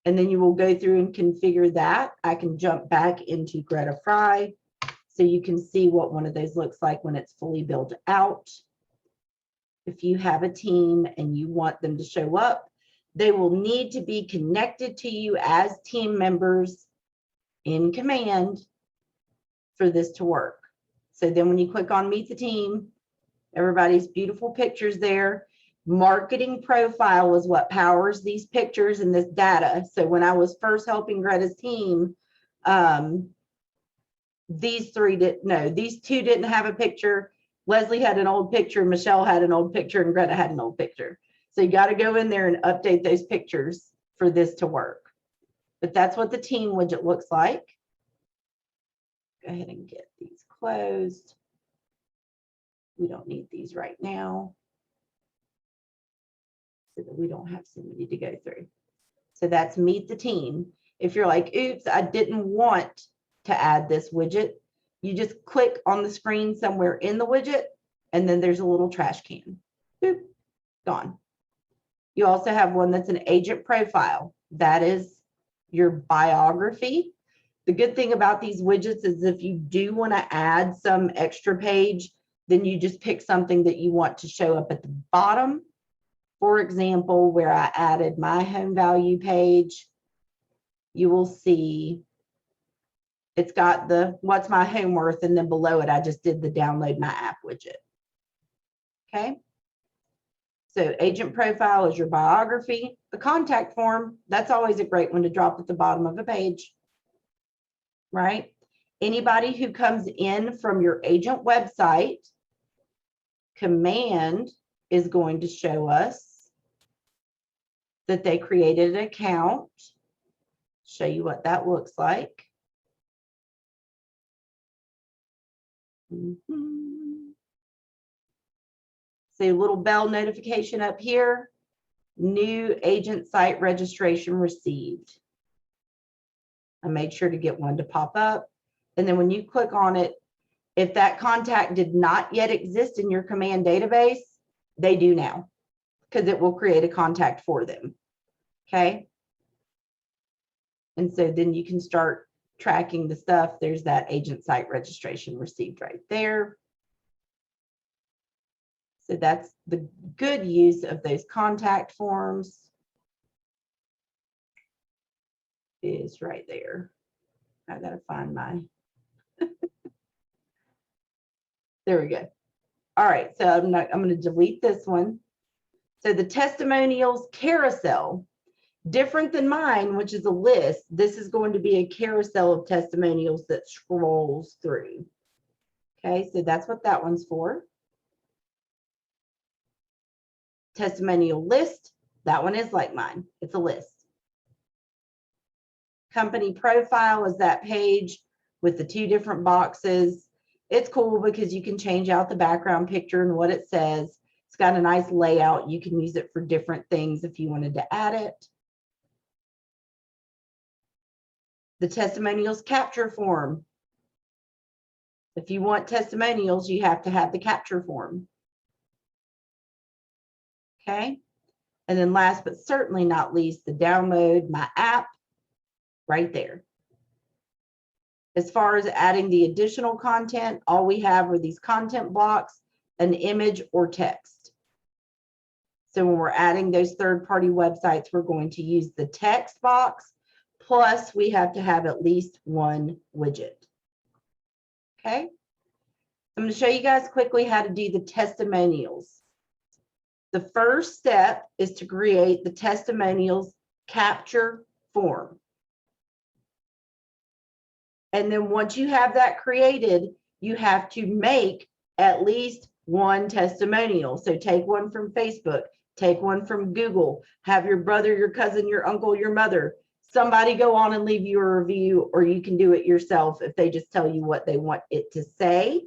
And then you will go through and configure that. I can jump back into Greta Fry so you can see what one of those looks like when it's fully built out. If you have a team and you want them to show up, they will need to be connected to you as team members in Command for this to work. So then when you click on Meet the Team, everybody's beautiful pictures there. Marketing profile is what powers these pictures and this data. So when I was first helping Greta's team, these two didn't have a picture. Leslie had an old picture, Michelle had an old picture, and Greta had an old picture. So you got to go in there and update those pictures for this to work. But that's what the team widget looks like. Go ahead and get these closed. We don't need these right now, so that we don't have so many to go through. So that's Meet the Team. If you're like, oops, I didn't want to add this widget, you just click on the screen somewhere in the widget, and then there's a little trash can. Boop, gone. You also have one that's an agent profile. That is your biography. The good thing about these widgets is if you do want to add some extra page, then you just pick something that you want to show up at the bottom. For example, where I added my home value page, you will see it's got the what's my home worth, and then below it, I just did the download my app widget. Okay. So agent profile is your biography. The contact form, that's always a great one to drop at the bottom of a page, right? Anybody who comes in from your agent website, Command is going to show us that they created an account. Show you what that looks like. See a little bell notification up here. New agent site registration received. I made sure to get one to pop up. And then when you click on it, if that contact did not yet exist in your Command database, they do now. because it will create a contact for them. Okay. And so then you can start tracking the stuff. There's that agent site registration received right there. So that's the good use of those contact forms is right there. I gotta find my, there we go. All right, so I'm gonna delete this one. So the Testimonials Carousel, different than mine, which is a list, this is going to be a carousel of testimonials that scrolls through. Okay, so that's what that one's for. Testimonial list, that one is like mine, it's a list. Company profile is that page with the two different boxes. It's cool because you can change out the background picture and what it says. It's got a nice layout. You can use it for different things if you wanted to add it. The Testimonials Capture form. If you want testimonials, you have to have the capture form. Okay. And then last but certainly not least, the download my app right there. As far as adding the additional content, all we have are these content blocks, an image or text. So when we're adding those third-party websites, we're going to use the text box, plus we have to have at least one widget. Okay. I'm going to show you guys quickly how to do the testimonials. The first step is to create the Testimonials Capture form. And then once you have that created, you have to make at least one testimonial. So take one from Facebook, take one from Google, have your brother, your cousin, your uncle, your mother, somebody go on and leave you a review, or you can do it yourself if they just tell you what they want it to say,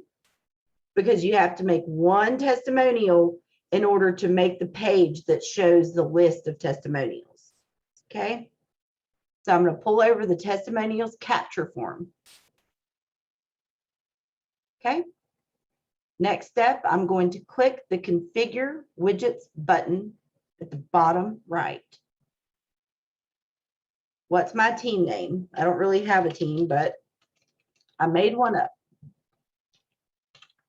because you have to make one testimonial in order to make the page that shows the list of testimonials. Okay. So I'm going to pull over the Testimonials Capture form. Okay. Next step, I'm going to click the Configure Widgets button at the bottom right. What's my team name? I don't really have a team, but I made one up.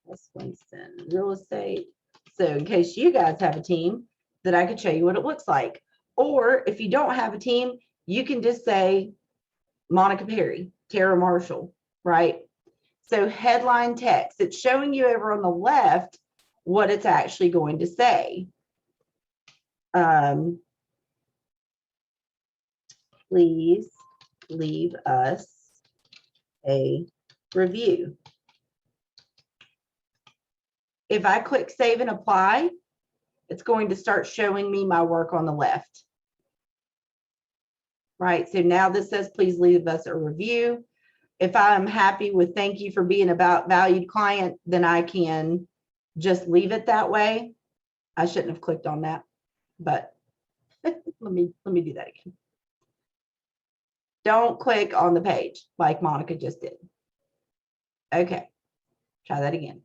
West Winston Real Estate. So in case you guys have a team, that I could show you what it looks like. Or if you don't have a team, you can just say Monica Perry, Tara Marshall, right? So headline text, it's showing you over on the left what it's actually going to say. Please leave us a review. If I click save and apply, it's going to start showing me my work on the left. Right, so now this says, please leave us a review. If I'm happy with thank you for being a valued client, then I can just leave it that way. I shouldn't have clicked on that, but let me do that again. Don't click on the page like Monica just did. Okay, try that again.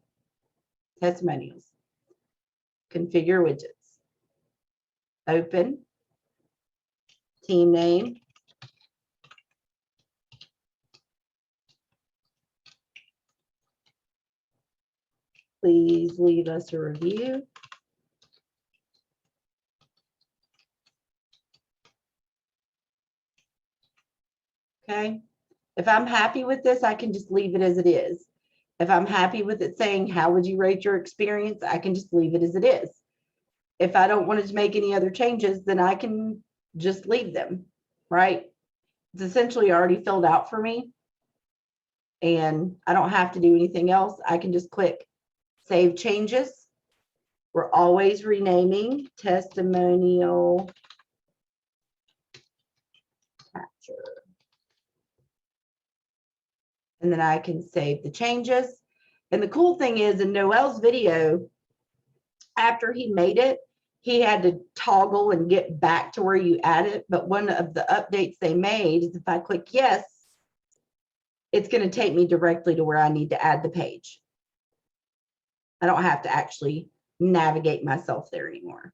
Testimonials. Configure widgets. Open. Team name. Please leave us a review. Okay. If I'm happy with this, I can just leave it as it is. If I'm happy with it saying, how would you rate your experience? I can just leave it as it is. If I don't want it to make any other changes, then I can just leave them, right? It's essentially already filled out for me, and I don't have to do anything else. I can just click Save Changes. We're always renaming Testimonial Capture. And then I can save the changes. And the cool thing is, in Noel's video, after he made it, he had to toggle and get back to where you add it. But one of the updates they made is if I click yes, it's going to take me directly to where I need to add the page. I don't have to actually navigate myself there anymore.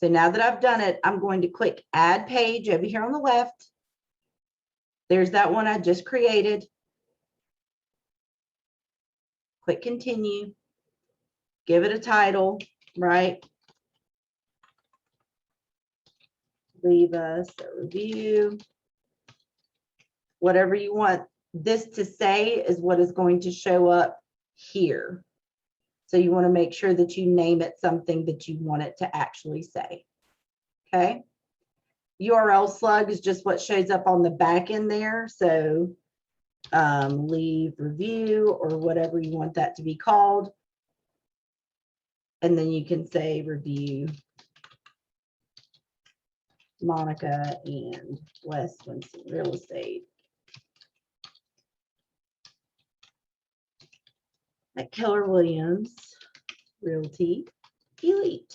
So now that I've done it, I'm going to click add page over here on the left. There's that one I just created. Click continue. Give it a title, right? Leave us a review. Whatever you want this to say is what is going to show up here. So you want to make sure that you name it something that you want it to actually say. Okay. URL slug is just what shows up on the back end there. So leave review or whatever you want that to be called. And then you can say review Monica and West Winston Real Estate at Keller Williams Realty Elite.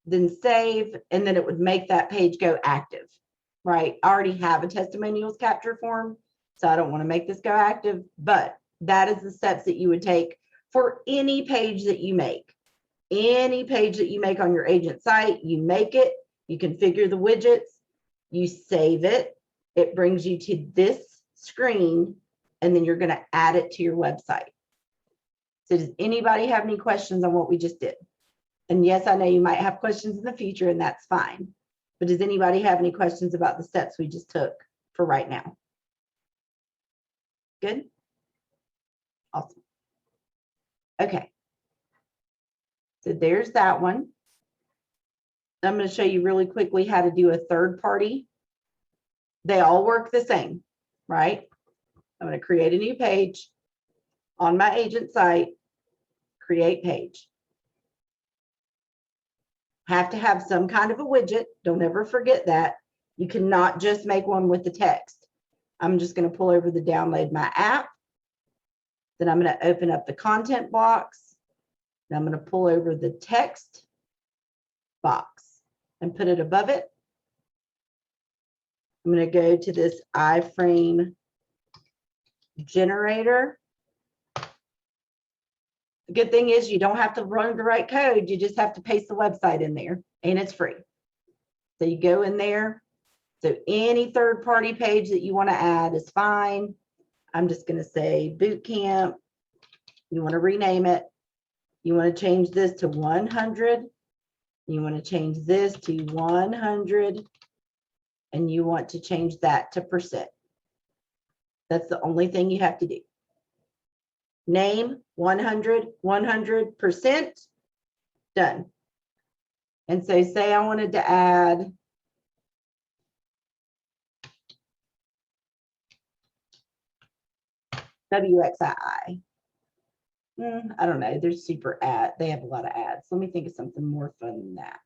Then save, and then it would make that page go active, right? I already have a testimonials capture form, so I don't want to make this go active, but that is the steps that you would take for any page that you make. Any page that you make on your agent site, you make it, you configure the widgets, you save it, it brings you to this screen, and then you're going to add it to your website. So does anybody have any questions on what we just did? And yes, I know you might have questions in the future, and that's fine. But does anybody have any questions about the steps we just took for right now? Good? Awesome. Okay. So there's that one. I'm going to show you really quickly how to do a third party. They all work the same, right? I'm going to create a new page on my agent site, create page. Have to have some kind of a widget. Don't ever forget that. You cannot just make one with the text. I'm just going to pull over the download my app. Then I'm going to open up the content box. Then I'm going to pull over the text box and put it above it. I'm going to go to this Iframe Generator. The good thing is you don't have to run the right code. You just have to paste the website in there, and it's free. So you go in there. So any third-party page that you want to add is fine. I'm just going to say boot camp. You want to rename it. You want to change this to 100. You want to change this to 100. And you want to change that to %. That's the only thing you have to do. Name 100, 100%, done. And so say I wanted to add WXII. I don't know. They're super ad. They have a lot of ads. Let me think of something more fun than that.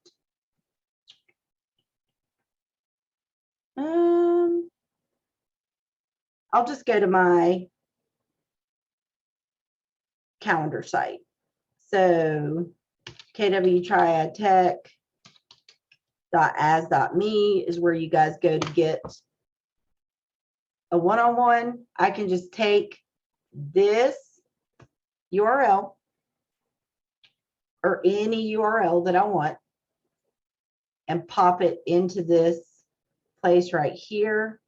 I'll just go to my calendar site. So kwtriadtech.as.me is where you guys go to get a one-on-one. I can just take this URL or any URL that I want and pop it into this place right here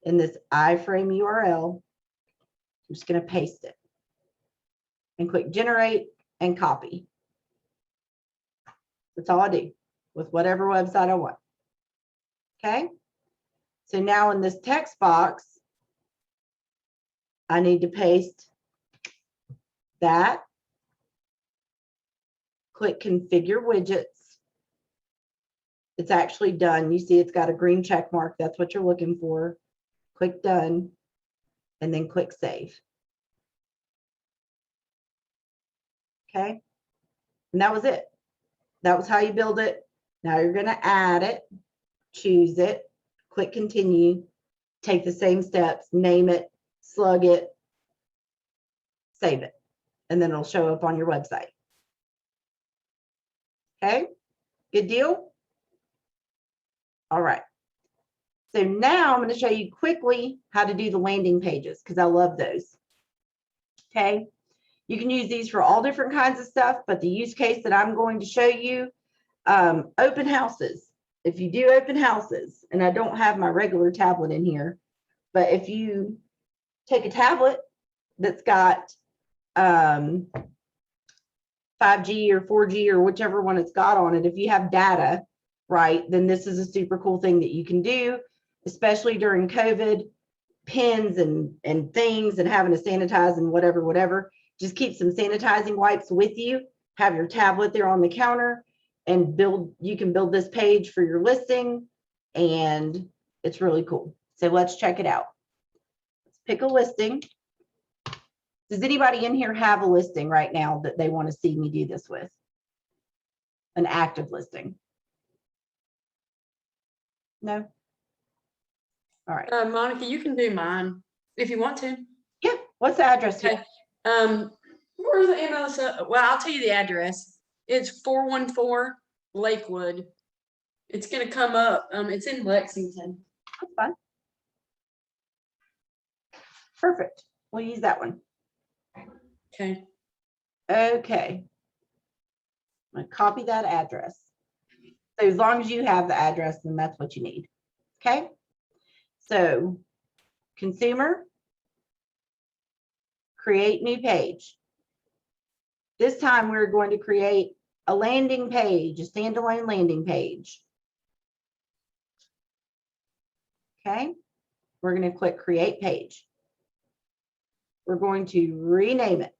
in this iframe URL. I'm just going to paste it and click generate and copy. That's all I do with whatever website I want. Okay. So now in this text box, I need to paste that. Click configure widgets. It's actually done. You see it's got a green check mark. That's what you're looking for. Click done and then click save. Okay. And that was it. That was how you build it. Now you're going to add it, choose it, click continue, take the same steps, name it, slug it, save it, and then it'll show up on your website. Okay, good deal? All right. So now I'm going to show you quickly how to do the landing pages because I love those. Okay, You can use these for all different kinds of stuff, but the use case that I'm going to show you, open houses. If you do open houses, and I don't have my regular tablet in here, but if you take a tablet that's got 5G or 4G or whichever one it's got on it, if you have data, right, then this is a super cool thing that you can do, especially during COVID, pins and things and having to sanitize and whatever. Just keep some sanitizing wipes with you, have your tablet there on the counter, and you can build this page for your listing, and it's really cool. So let's check it out. Let's pick a listing. Does anybody in here have a listing right now that they want to see me do this with? An active listing? No? All right. Monica, you can do mine if you want to. Yeah. What's the address here? Okay. Where's the MLS? Well, I'll tell you the address. It's 414 Lakewood. It's gonna come up. It's in Lexington. That's fine. Perfect. We'll use that one. Okay. Okay. I'm gonna copy that address. So as long as you have the address, then that's what you need. Okay. So consumer, create new page. This time we're going to create a landing page, a standalone landing page. Okay. We're going to click create page. We're going to rename it.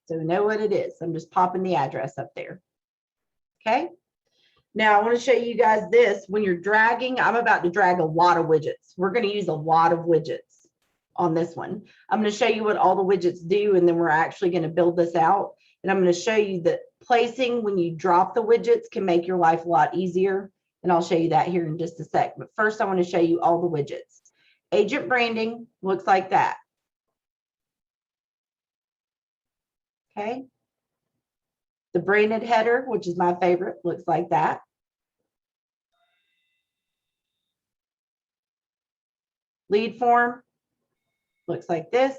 So we know what it is. I'm just popping the address up there. Okay. Now I want to show you guys this. When you're dragging, I'm about to drag a lot of widgets. We're going to use a lot of widgets on this one. I'm going to show you what all the widgets do, and then we're actually going to build this out. And I'm going to show you that placing when you drop the widgets can make your life a lot easier. And I'll show you that here in just a sec. But first I want to show you all the widgets. Agent branding looks like that. Okay. The branded header, which is my favorite, looks like that. Lead form looks like this.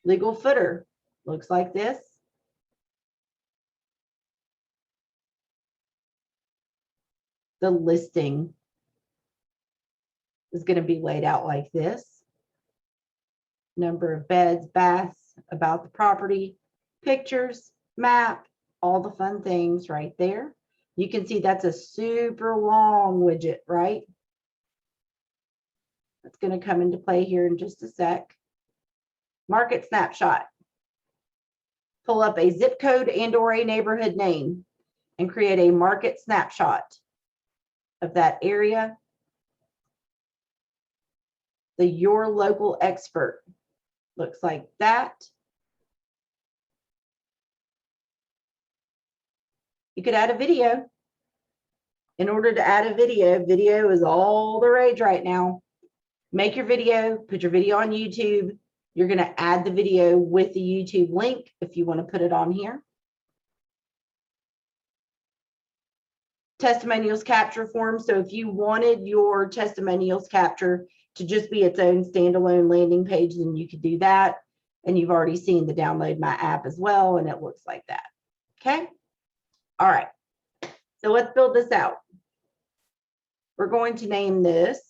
Legal footer looks like this. The listing is going to be laid out like this. Number of beds, baths, about the property, pictures, map, all the fun things right there. You can see that's a super long widget, right? That's going to come into play here in just a sec. Market snapshot. Pull up a zip code and or a neighborhood name and create a market snapshot of that area. The your local expert looks like that. You could add a video. In order to add a video, video is all the rage right now. Make your video, put your video on YouTube. You're going to add the video with the YouTube link if you want to put it on here. Testimonials capture form. So if you wanted your testimonials capture to just be its own standalone landing page, then you could do that. And you've already seen the download my app as well, and it looks like that. Okay. All right. So let's build this out. We're going to name this.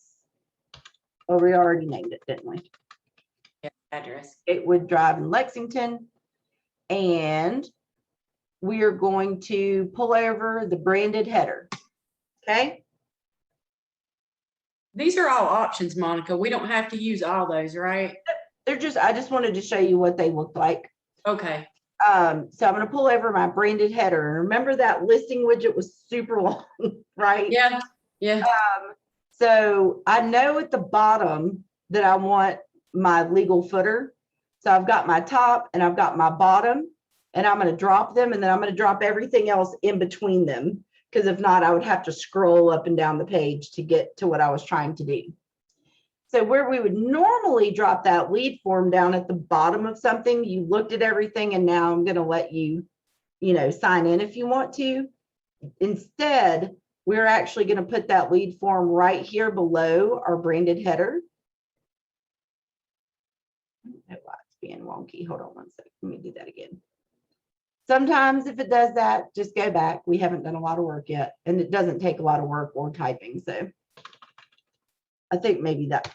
Oh, we already named it, didn't we? Yeah, address. Gatewood Drive in Lexington. And we are going to pull over the branded header. Okay. These are all options, Monica. We don't have to use all those, right? They're just, I just wanted to show you what they look like. Okay. So I'm going to pull over my branded header. And remember that listing widget was super long, right? Yeah. Yeah. So I know at the bottom that I want my legal footer. So I've got my top and I've got my bottom, and I'm going to drop them, and then I'm going to drop everything else in between them. Because if not, I would have to scroll up and down the page to get to what I was trying to do. So where we would normally drop that lead form down at the bottom of something, you looked at everything, and now I'm going to let you, sign in if you want to. Instead, we're actually going to put that lead form right here below our branded header. being wonky. Hold on one second. Let me do that again. Sometimes if it does that, just go back. We haven't done a lot of work yet, and it doesn't take a lot of work or typing. So I think maybe that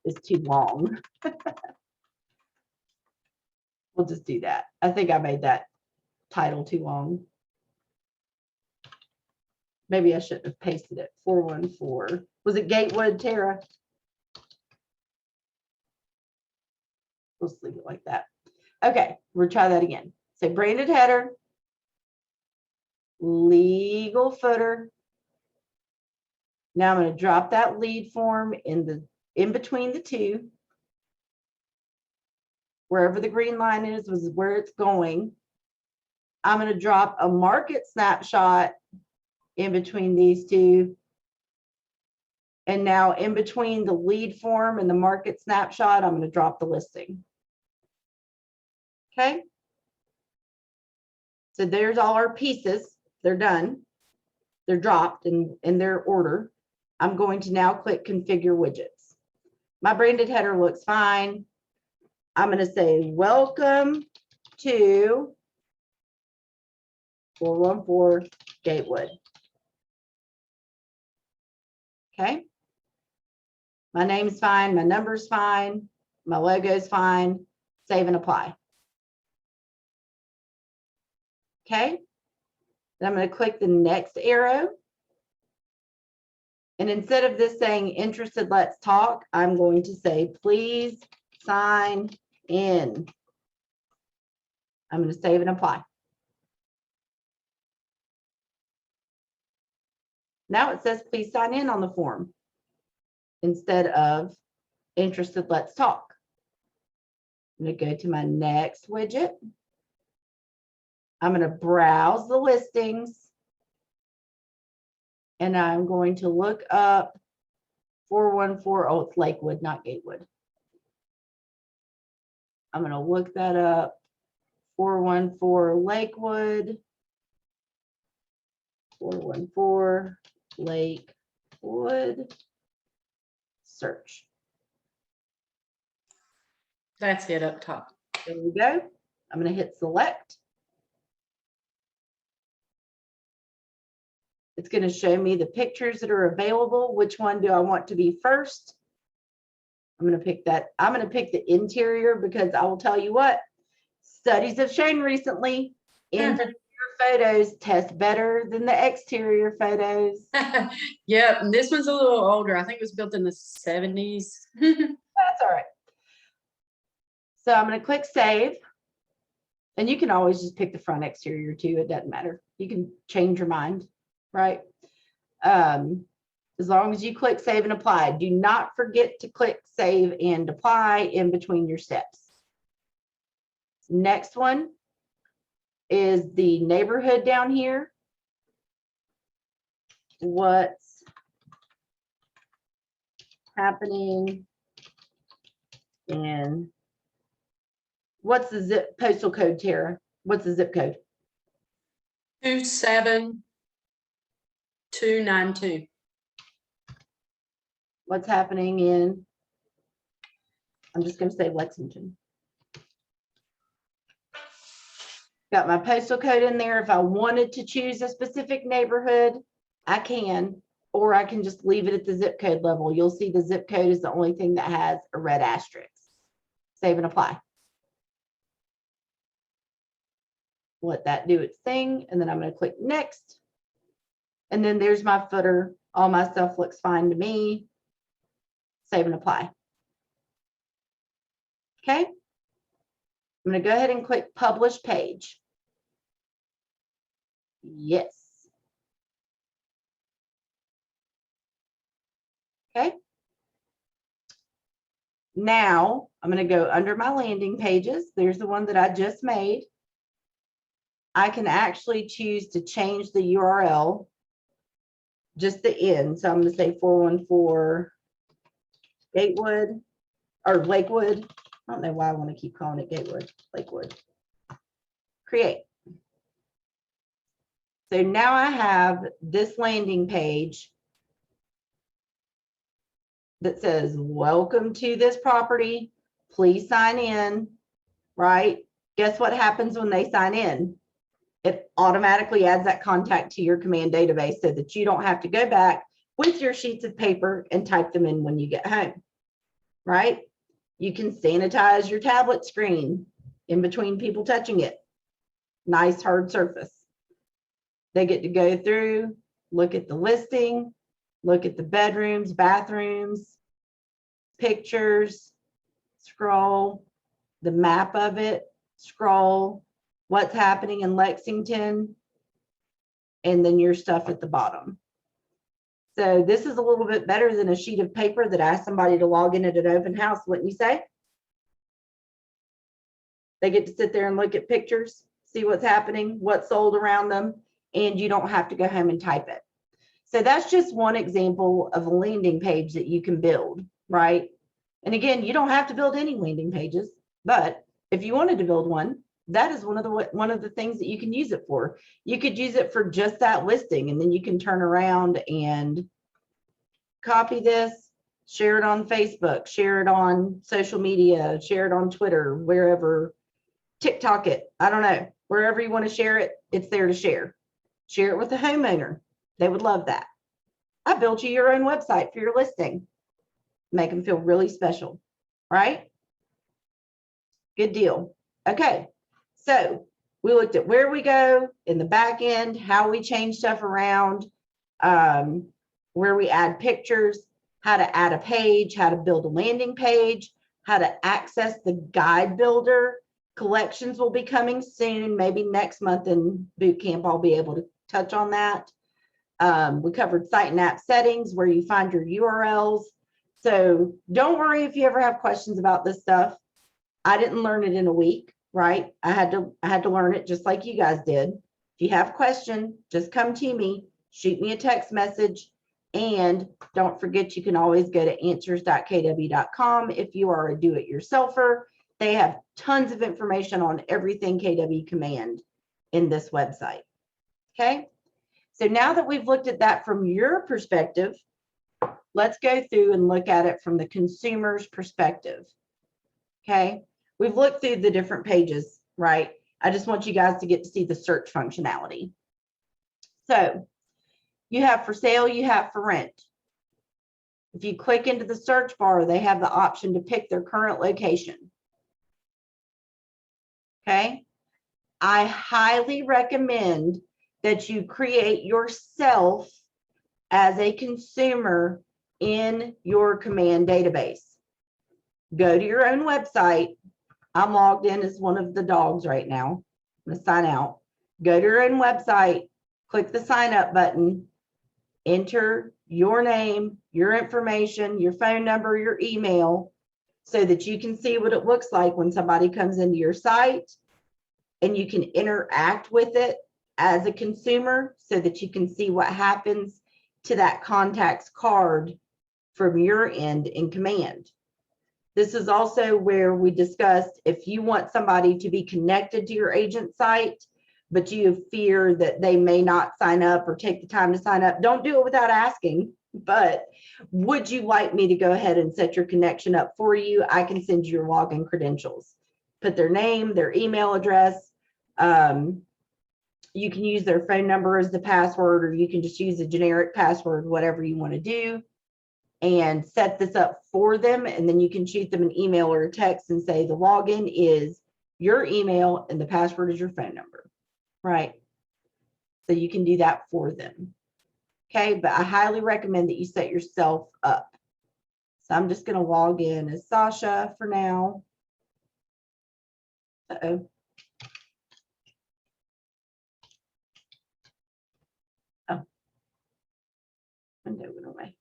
is too long. We'll just do that. I think I made that title too long. Maybe I shouldn't have pasted it. 414. Was it Gatewood, Tara? We'll just leave it like that. Okay, we'll try that again. So branded header, legal footer. Now I'm going to drop that lead form in between the two. Wherever the green line is was where it's going. I'm going to drop a market snapshot in between these two. And now in between the lead form and the market snapshot, I'm going to drop the listing. Okay. So there's all our pieces. They're done. They're dropped in their order. I'm going to now click configure widgets. My branded header looks fine. I'm going to say welcome to 414 Gatewood. Okay. My name's fine. My number's fine. My logo's fine. Save and apply. Okay. Then I'm going to click the next arrow. And instead of this saying interested, let's talk, I'm going to say, please sign in. I'm going to save and apply. Now it says, please sign in on the form instead of interested, let's talk. I'm going to go to my next widget. I'm going to browse the listings. And I'm going to look up 414. Oh, it's Lakewood, not Gatewood. I'm going to look that up. 414 Lakewood. 414 Lakewood. Search. That's it up top. There we go. I'm going to hit select. It's going to show me the pictures that are available. Which one do I want to be first? I'm going to pick that. I'm going to pick the interior because I will tell you what, studies have shown recently, interior photos test better than the exterior photos. Yep, and this one's a little older. I think it was built in the 70s. That's all right. So I'm going to click save. And you can always just pick the front exterior too. It doesn't matter. You can change your mind, right? As long as you click save and apply. Do not forget to click save and apply in between your steps. Next one is the neighborhood down here. What's happening in, what's the postal code, Tara? What's the zip code? 27292. What's happening in, I'm just going to say Lexington. Got my postal code in there. If I wanted to choose a specific neighborhood, I can, or I can just leave it at the zip code level. You'll see the zip code is the only thing that has a red asterisk. Save and apply. Let that do its thing. And then I'm going to click next. And then there's my footer. All my stuff looks fine to me. Save and apply. Okay. I'm going to go ahead and click publish page. Yes. Okay. Now I'm going to go under my landing pages. There's the one that I just made. I can actually choose to change the URL, just the end. So I'm going to say 414 Gatewood or Lakewood. I don't know why I want to keep calling it Gatewood, Lakewood. Create. So now I have this landing page that says, welcome to this property. please sign in, right? Guess what happens when they sign in? It automatically adds that contact to your command database so that you don't have to go back with your sheets of paper and type them in when you get home, right? You can sanitize your tablet screen in between people touching it. Nice hard surface. They get to go through, look at the listing, look at the bedrooms, bathrooms, pictures, scroll, the map of it, scroll, what's happening in Lexington, and then your stuff at the bottom. So this is a little bit better than a sheet of paper that asks somebody to log in at an open house, wouldn't you say? They get to sit there and look at pictures, see what's happening, what's sold around them, and you don't have to go home and type it. So that's just one example of a landing page that you can build, right? And again, you don't have to build any landing pages, but if you wanted to build one, that is one of the things that you can use it for. You could use it for just that listing, and then you can turn around and copy this, share it on Facebook, share it on social media, share it on Twitter, wherever, TikTok it, I don't know, wherever you want to share it, it's there to share. Share it with the homeowner. They would love that. I built you your own website for your listing. Make them feel really special, right? Good deal. Okay. So we looked at where we go in the back end, how we change stuff around, where we add pictures, how to add a page, how to build a landing page, how to access the guide builder. Collections will be coming soon, maybe next month in boot camp, I'll be able to touch on that. We covered site and app settings, where you find your URLs. So don't worry if you ever have questions about this stuff. I didn't learn it in a week. Right? I had to learn it just like you guys did. If you have a question, just come to me, shoot me a text message, and don't forget you can always go to answers.kw.com if you are a do-it-yourselfer. They have tons of information on everything KW Command in this website. Okay? So now that we've looked at that from your perspective, let's go through and look at it from the consumer's perspective. Okay? We've looked through the different pages, right? I just want you guys to get to see the search functionality. So you have for sale, you have for rent. If you click into the search bar, they have the option to pick their current location. Okay. I highly recommend that you create yourself as a consumer in your command database. Go to your own website. I'm logged in as one of the dogs right now. I'm going to sign out. Go to your own website, click the sign up button, enter your name, your information, your phone number, your email, so that you can see what it looks like when somebody comes into your site, and you can interact with it as a consumer so that you can see what happens to that contacts card from your end in command. This is also where we discussed if you want somebody to be connected to your agent site, but you fear that they may not sign up or take the time to sign up, don't do it without asking. But would you like me to go ahead and set your connection up for you? I can send you your login credentials. Put their name, their email address. You can use their phone number as the password, or you can just use a generic password, whatever you want to do, and set this up for them. And then you can shoot them an email or a text and say the login is your email and the password is your phone number, right? So you can do that for them. Okay, but I highly recommend that you set yourself up. So I'm just going to log in as Sasha for now. Uh-oh. Oh. Window went away.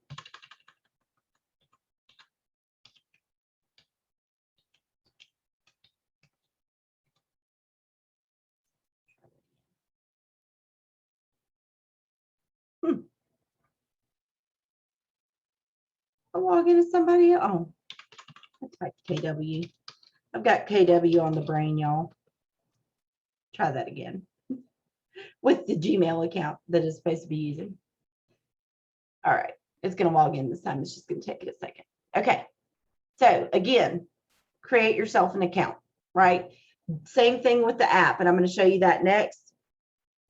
I'll log in as somebody else. Oh, let's type KW. I've got KW on the brain, y'all. Try that again with the Gmail account that is supposed to be using. All right, it's going to log in this time. It's just going to take it a second. Okay, so again, create yourself an account, right? Same thing with the app, and I'm going to show you that next.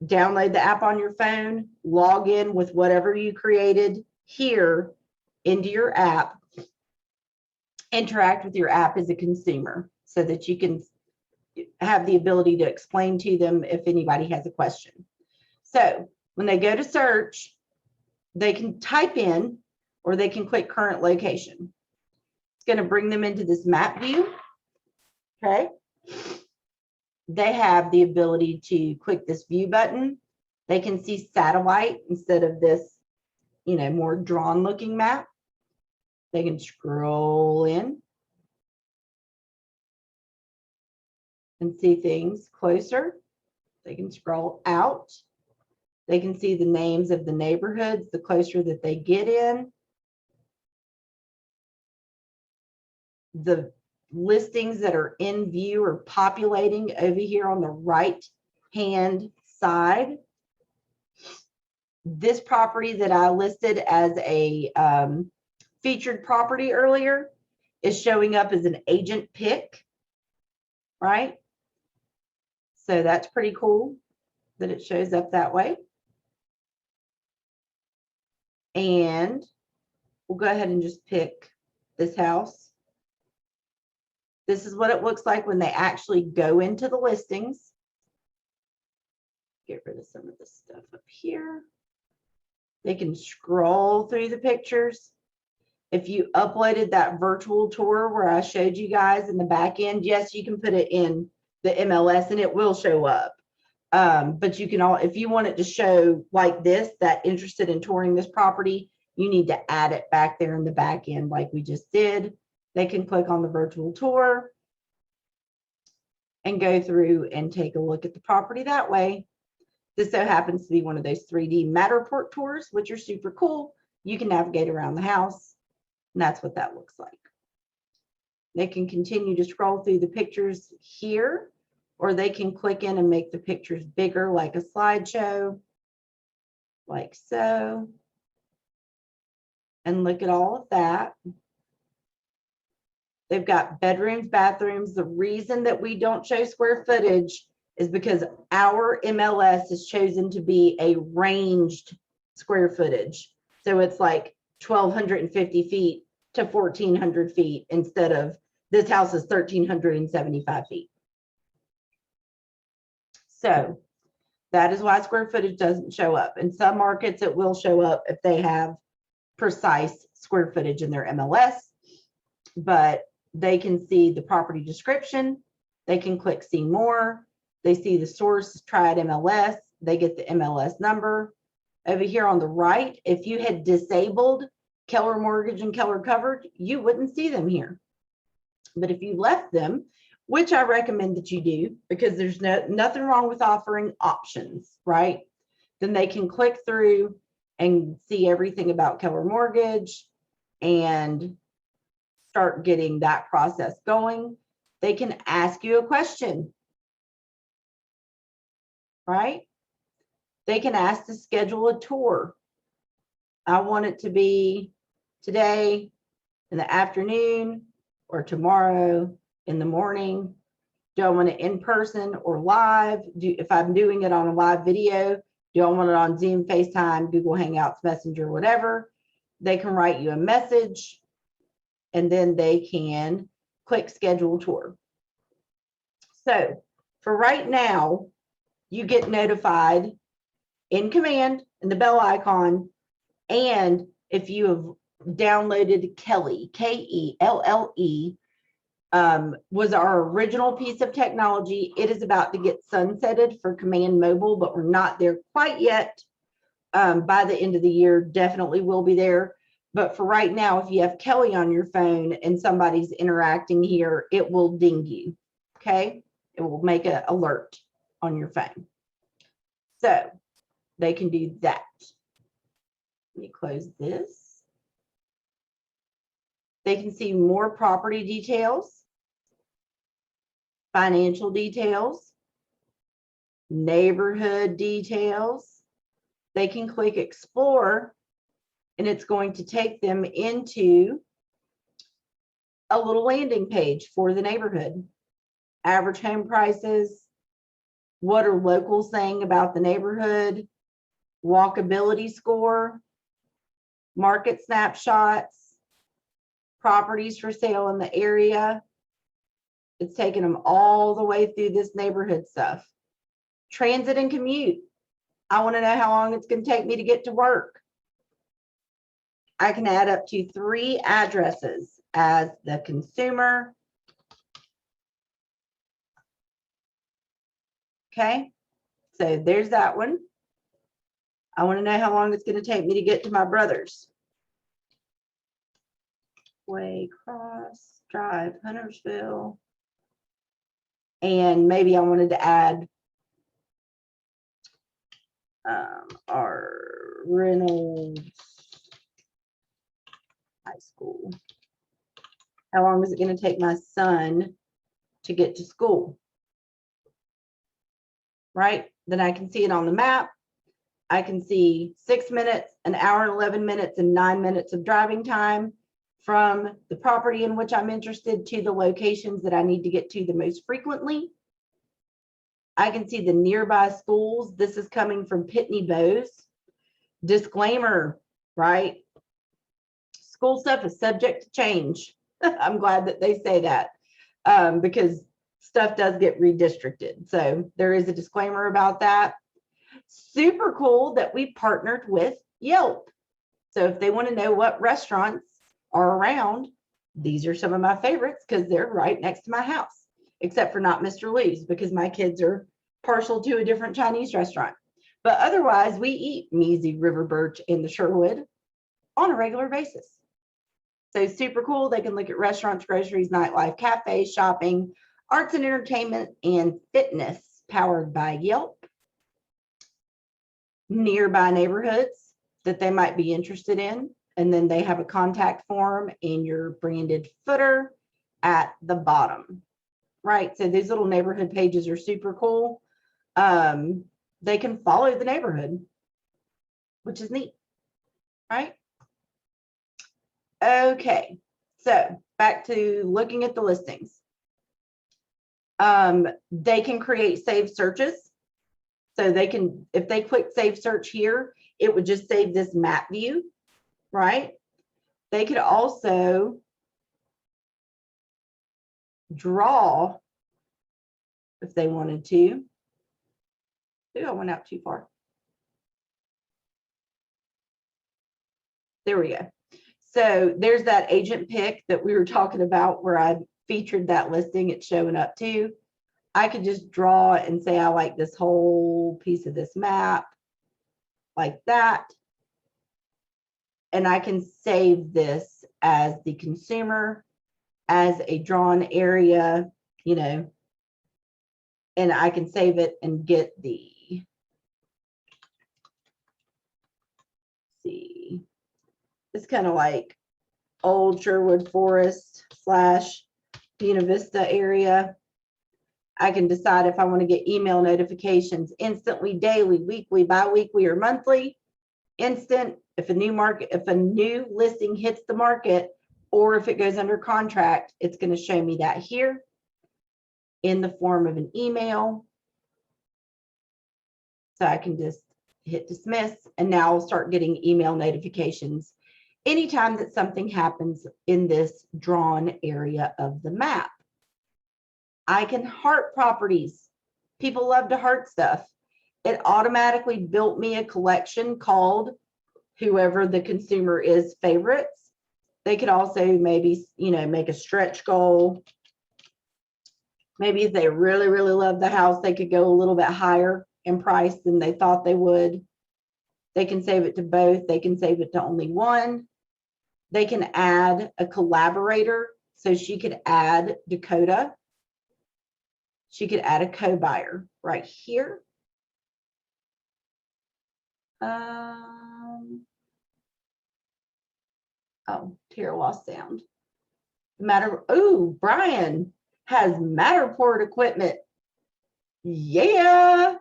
Download the app on your phone, log in with whatever you created here into your app, interact with your app as a consumer so that you can have the ability to explain to them if anybody has a question. So when they go to search, they can type in or they can click current location. It's going to bring them into this map view. Okay. They have the ability to click this view button. They can see satellite instead of this, more drawn looking map. They can scroll in and see things closer. They can scroll out. They can see the names of the neighborhoods the closer that they get in. The listings that are in view are populating over here on the right hand side. This property that I listed as a featured property earlier is showing up as an agent pick, right? So that's pretty cool that it shows up that way. And we'll go ahead and just pick this house. This is what it looks like when they actually go into the listings. Get rid of some of this stuff up here. They can scroll through the pictures. If you uploaded that virtual tour where I showed you guys in the back end, yes, you can put it in the MLS and it will show up. But you can if you want it to show like this, that interested in touring this property, you need to add it back there in the back end like we just did. They can click on the virtual tour and go through and take a look at the property that way. This so happens to be one of those 3D Matterport tours, which are super cool. You can navigate around the house, and that's what that looks like. They can continue to scroll through the pictures here, or they can click in and make the pictures bigger like a slideshow, like so, and look at all of that. They've got bedrooms, bathrooms. The reason that we don't show square footage is because our MLS is chosen to be a ranged square footage. So it's like 1,250 feet to 1,400 feet instead of this house is 1,375 feet. So that is why square footage doesn't show up. In some markets, it will show up if they have precise square footage in their MLS, but they can see the property description. They can click see more. They see the source triad MLS. They get the MLS number. Over here on the right, if you had disabled Keller Mortgage and Keller Covered, you wouldn't see them here. But if you left them, which I recommend that you do, because there's nothing wrong with offering options, right? Then they can click through and see everything about Keller Mortgage and start getting that process going. They can ask you a question, right? They can ask to schedule a tour. I want it to be today in the afternoon or tomorrow in the morning. Do I want it in person or live? If I'm doing it on a live video, do I want it on Zoom, FaceTime, Google Hangouts, Messenger, whatever? They can write you a message and then they can click schedule tour. So for right now, you get notified in command in the bell icon. And if you have downloaded Kelly, K-E-L-L-E, was our original piece of technology. It is about to get sunsetted for Command Mobile, but we're not there quite yet. By the end of the year, definitely will be there. But for right now, if you have Kelly on your phone and somebody's interacting here, it will ding you, okay? It will make an alert on your phone. So they can do that. Let me close this. They can see more property details, financial details, neighborhood details. They can click explore and it's going to take them into a little landing page for the neighborhood. Average home prices, what are locals saying about the neighborhood, walkability score, market snapshots, properties for sale in the area. It's taking them all the way through this neighborhood stuff. Transit and commute. I want to know how long it's going to take me to get to work. I can add up to 3 addresses as the consumer. Okay, so there's that one. I want to know how long it's going to take me to get to my brother's. Waycross Drive, Huntersville. And maybe I wanted to add our Reynolds High School. How long is it going to take my son to get to school? Right? Then I can see it on the map. I can see 6 minutes, an hour and 11 minutes, and 9 minutes of driving time from the property in which I'm interested to the locations that I need to get to the most frequently. I can see the nearby schools. This is coming from Pitney Bowes. Disclaimer, right? School stuff is subject to change. I'm glad that they say that because stuff does get redistricted. So there is a disclaimer about that. Super cool that we partnered with Yelp. So if they want to know what restaurants are around, these are some of my favorites because they're right next to my house, except for not Mr. Lou's because my kids are partial to a different Chinese restaurant. But otherwise, we eat Measy, River Birch, and the Sherwood on a regular basis. So super cool. They can look at restaurants, groceries, nightlife, cafes, shopping, arts and entertainment, and fitness powered by Yelp. Nearby neighborhoods that they might be interested in. And then they have a contact form in your branded footer at the bottom. Right. So these little neighborhood pages are super cool. They can follow the neighborhood, which is neat. Right. Okay. So back to looking at the listings. They can create saved searches. So they can, if they click save search here, it would just save this map view, right? They could also draw if they wanted to. Ooh, I went out too far. There we go. So there's that agent pick that we were talking about where I featured that listing. It's showing up too. I could just draw and say, I like this whole piece of this map like that. And I can save this as the consumer, as a drawn area, you know, and I can save it and get the, see, it's kind of like Old Sherwood Forest / Buena Vista area. I can decide if I want to get email notifications instantly, daily, weekly, bi-weekly, or monthly. Instant, if a new listing hits the market, or if it goes under contract, it's going to show me that here in the form of an email. So I can just hit dismiss, and now I'll start getting email notifications anytime that something happens in this drawn area of the map. I can heart properties. People love to heart stuff. It automatically built me a collection called whoever the consumer is favorites. They could also maybe, you know, make a stretch goal. Maybe if they really, really love the house, they could go a little bit higher in price than they thought they would. They can save it to both. They can save it to only one. They can add a collaborator. So she could add Dakota. She could add a co-buyer right here. Oh, Tara lost sound. Brian has Matterport equipment. Yeah.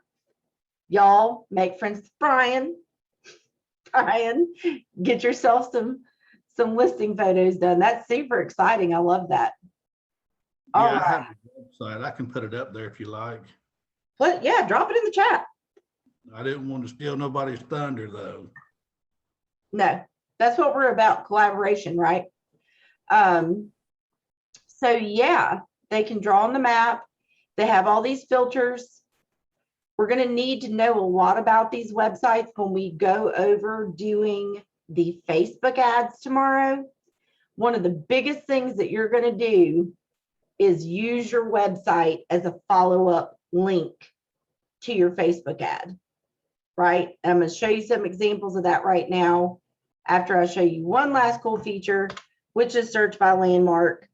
Y'all make friends with Brian. Brian, get yourself some listing photos done. That's super exciting. I love that. All Yeah, I have right. a website. I can put it up there if you like. Yeah, drop it in the chat. I didn't want to steal nobody's thunder though. No, that's what we're about, collaboration, right? So yeah, they can draw on the map. They have all these filters. We're going to need to know a lot about these websites when we go over doing the Facebook ads tomorrow. One of the biggest things that you're going to do is use your website as a follow-up link to your Facebook ad, right? I'm going to show you some examples of that right now after I show you one last cool feature, which is search by landmark.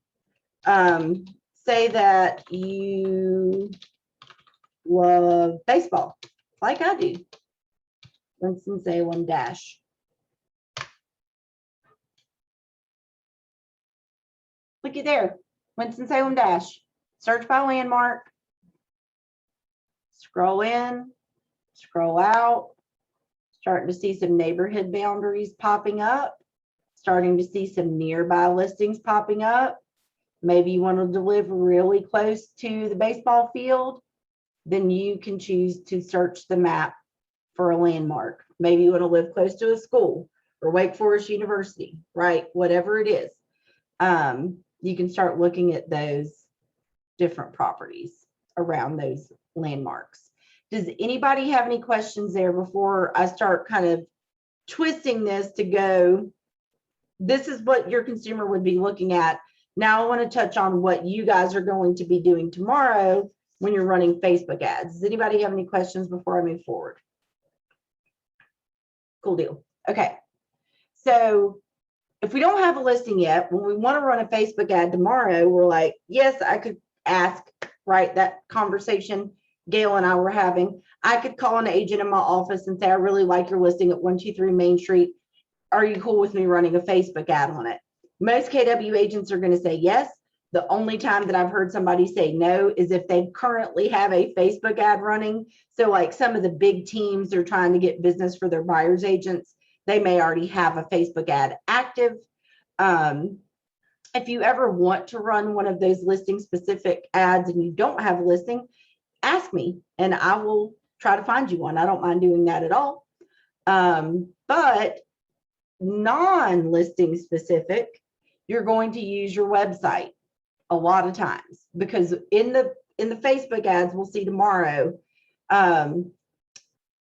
Say that you love baseball, like I do. Winston-Salem dash. Looky there, Winston-Salem dash. Search by landmark. Scroll in, scroll out. Starting to see some neighborhood boundaries popping up. Starting to see some nearby listings popping up. Maybe you want to live really close to the baseball field. Then you can choose to search the map for a landmark. Maybe you want to live close to a school or Wake Forest University, right? Whatever it is. You can start looking at those different properties around those landmarks. Does anybody have any questions there before I start kind of twisting this to go, this is what your consumer would be looking at. Now I want to touch on what you guys are going to be doing tomorrow when you're running Facebook ads. Does anybody have any questions before I move forward? Cool deal. Okay. So if we don't have a listing yet, when we want to run a Facebook ad tomorrow, we're like, yes, I could ask, right? That conversation Gail and I were having. I could call an agent in my office and say, I really like your listing at 123 Main Street. Are you cool with me running a Facebook ad on it? Most KW agents are going to say yes. The only time that I've heard somebody say no is if they currently have a Facebook ad running. So like some of the big teams are trying to get business for their buyer's agents. They may already have a Facebook ad active. If you ever want to run one of those listing specific ads and you don't have a listing, ask me and I will try to find you one. I don't mind doing that at all. But non-listing specific, you're going to use your website a lot of times, because in the Facebook ads we'll see tomorrow,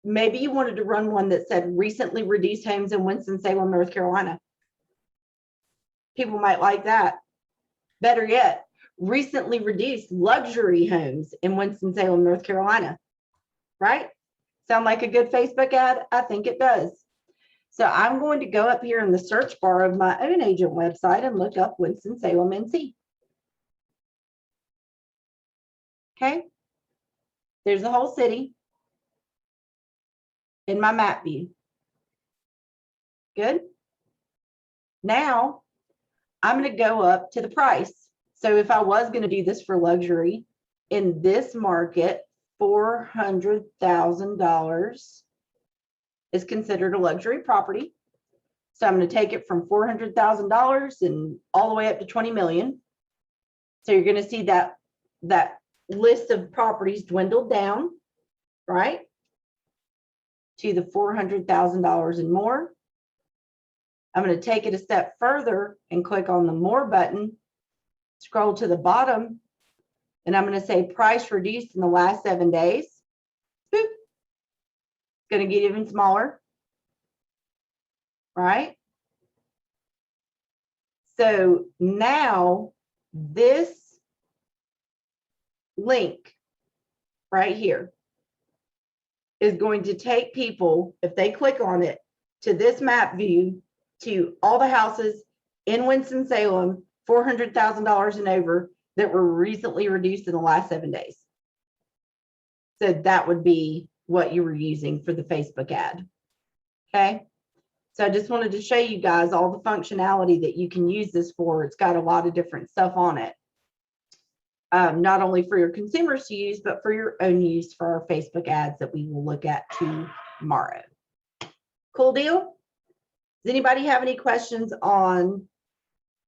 maybe you wanted to run one that said recently reduced homes in Winston-Salem, North Carolina. People might like that. Better yet, recently reduced luxury homes in Winston-Salem, North Carolina. Right? Sound like a good Facebook ad? I think it does. So I'm going to go up here in the search bar of my own agent website and look up Winston-Salem, NC. Okay. There's the whole city in my map view. Good. Now I'm going to go up to the price. So if I was going to do this for luxury in this market, $400,000 is considered a luxury property. So I'm going to take it from $400,000 and all the way up to 20 million. So you're going to see that list of properties dwindled down, right, to the $400,000 and more. I'm going to take it a step further and click on the more button, scroll to the bottom, and I'm going to say price reduced in the last 7 days. Boop. It's going to get even smaller, right? So now this link right here is going to take people, if they click on it, to this map view, to all the houses in Winston-Salem, $400,000 and over that were recently reduced in the last 7 days. So that would be what you were using for the Facebook ad. Okay. So I just wanted to show you guys all the functionality that you can use this for. It's got a lot of different stuff on it. Not only for your consumers to use, but for your own use for our Facebook ads that we will look at tomorrow. Cool deal? Does anybody have any questions on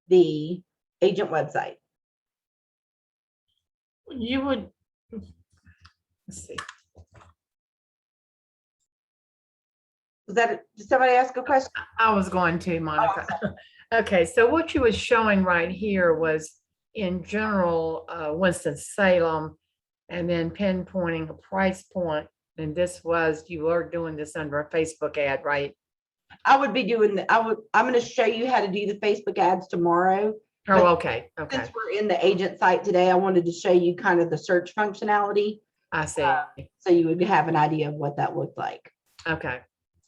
the agent website? You would, let's see. Did somebody ask a question? I was going to, Monica. Okay, so what you was showing right here was in general, Winston-Salem, and then pinpointing a price point. And this was, you were doing this under a Facebook ad, right? I would be doing, I'm going to show you how to do the Facebook ads tomorrow. Oh, okay, okay, Since we're in the agent site today, I wanted to show you kind of the search functionality. I see. So you would have an idea of what that looked like. Okay,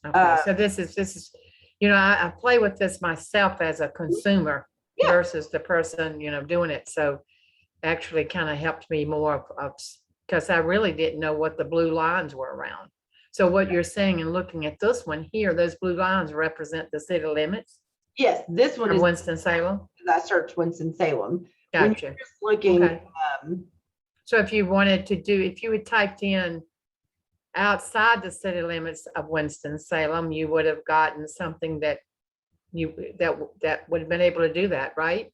okay, so this is, you know, I play with this myself as a consumer Yeah. versus the person, you know, doing it. So actually kind of helped me more of, because I really didn't know what the blue lines were around. So what you're saying and looking at this one here, those blue lines represent the city limits Yes, this one of is, Winston-Salem. I searched Winston-Salem. When Gotcha. you're just looking, Okay. So if you wanted to do, if you had typed in outside the city limits of Winston-Salem, you would have gotten something that that would have been able to do that, right?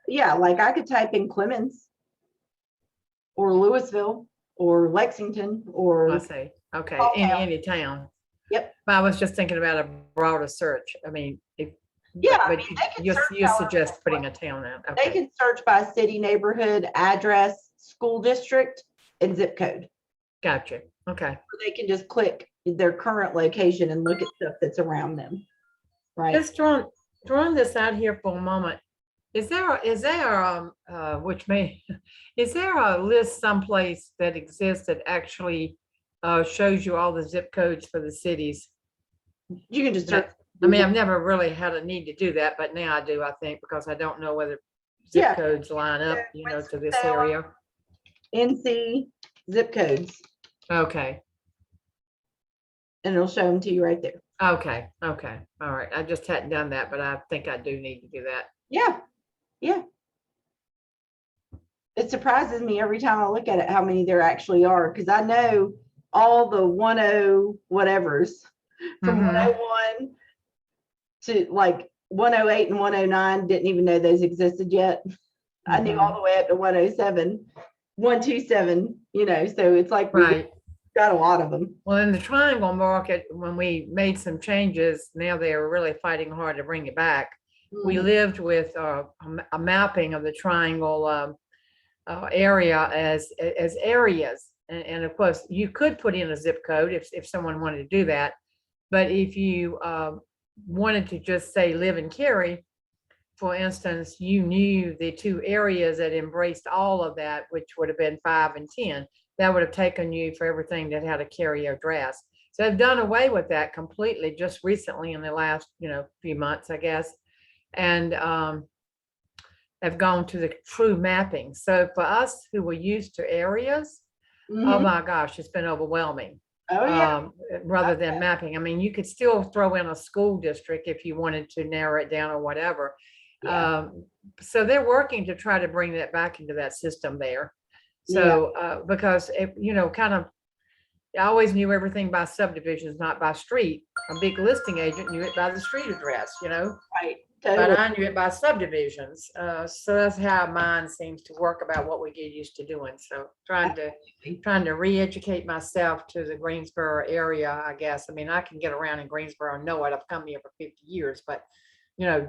yeah, like I could type in Clemens or Louisville or Lexington I or, see. Okay, Small in town. any town. Yep. But I was just thinking about a broader search. I mean, if. Yeah, I but mean, you- they can you search you however suggest they putting a town out. they Okay, can search by city, neighborhood, address, school district, and zip code. gotcha. Okay. Or they can just click their current location and look at stuff that's around them. Right? Just throwing this out here for a moment. Is there is there a list someplace that exists that actually shows you all the zip codes for the cities? You can just search. I mean, I've never really had a need to do that, but now I do, I think, because I don't know whether zip Yeah. codes line up, you know, to this Winston-Salem. area. NC zip codes, Okay, and it'll show them to you right there. okay, okay. All right. I just hadn't done that, but I think I do need to do that. Yeah, yeah. It surprises me every time I look at it how many there actually are, because I know all the 10 whatevers from Mhm. 101 to like 108 and 109. Didn't even know those existed yet. I knew all the way up to 107, 127. You know, so it's like we Right. got a lot of them. Well, in the triangle market, when we made some changes, now they are really fighting hard to bring it back. We Mhm. lived with a mapping of the triangle area as areas. And of course, you could put in a zip code if someone wanted to do that. But if you wanted to just say live and carry, for instance, you knew the two areas that embraced all of that, which would have been 5 and 10. That would have taken you for everything that had a carry address. So I've done away with that completely just recently in the last, few months, I guess. And have gone to the true mapping. So for us who were used to areas, oh Mhm. my gosh, it's been overwhelming. Oh yeah. Rather than mapping. I mean, you could still throw in a school district if you wanted to narrow it down or whatever. Yeah. So they're working to try to bring that back into that system there. So, because it, kind of, I always knew everything by subdivisions, not by street. A big listing agent knew it by the street address, Right. but Totally. I knew it by subdivisions. So that's how mine seems to work about what we get used to doing. So trying to re-educate myself to the Greensboro area, I guess. I mean, I can get around in Greensboro and know it. I've come here for 50 years, but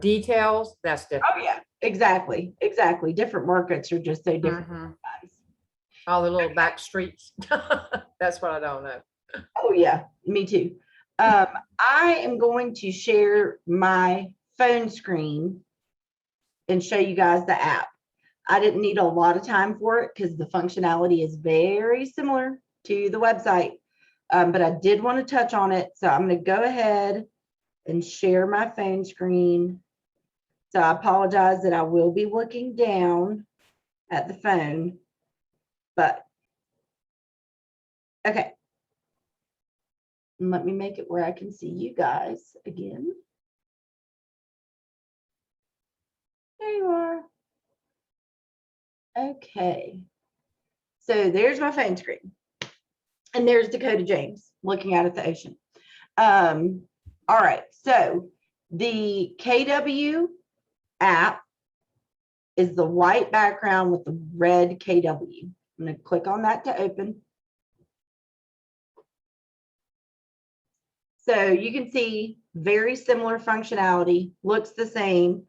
details, that's different. Oh yeah. Exactly. Exactly. Different markets are just so different. Mhm. Guys. All the little back streets. That's what I don't know. Oh yeah. Me too. I am going to share my phone screen and show you guys the app. I didn't need a lot of time for it because the functionality is very similar to the website. But I did want to touch on it. So I'm going to go ahead and share my phone screen. So I apologize that I will be looking down at the phone, but okay. Let me make it where I can see you guys again. There you are. Okay. So there's my phone screen. And there's Dakota James looking out at the ocean. All right, so the KW app is the white background with the red KW. I'm going to click on that to open. So you can see very similar functionality, looks the same.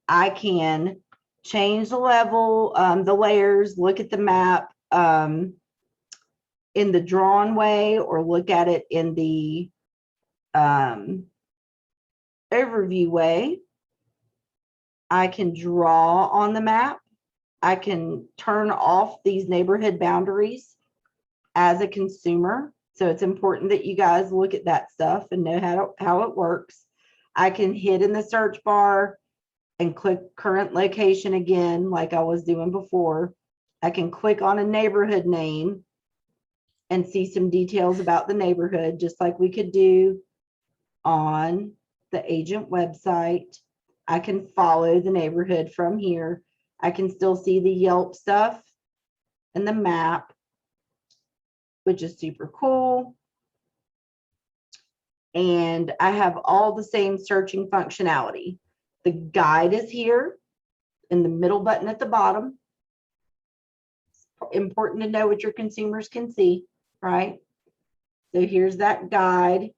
I can change the level, the layers, look at the map in the drawn way, or look at it in the overview way. I can draw on the map. I can turn off these neighborhood boundaries as a consumer. So it's important that you guys look at that stuff and know how it works. I can hit in the search bar and click current location again, like I was doing before. I can click on a neighborhood name and see some details about the neighborhood, just like we could do on the agent website. I can follow the neighborhood from here. I can still see the Yelp stuff and the map, which is super cool. And I have all the same searching functionality. The guide is here in the middle button at the bottom. Important to know what your consumers can see, right? So here's that guide.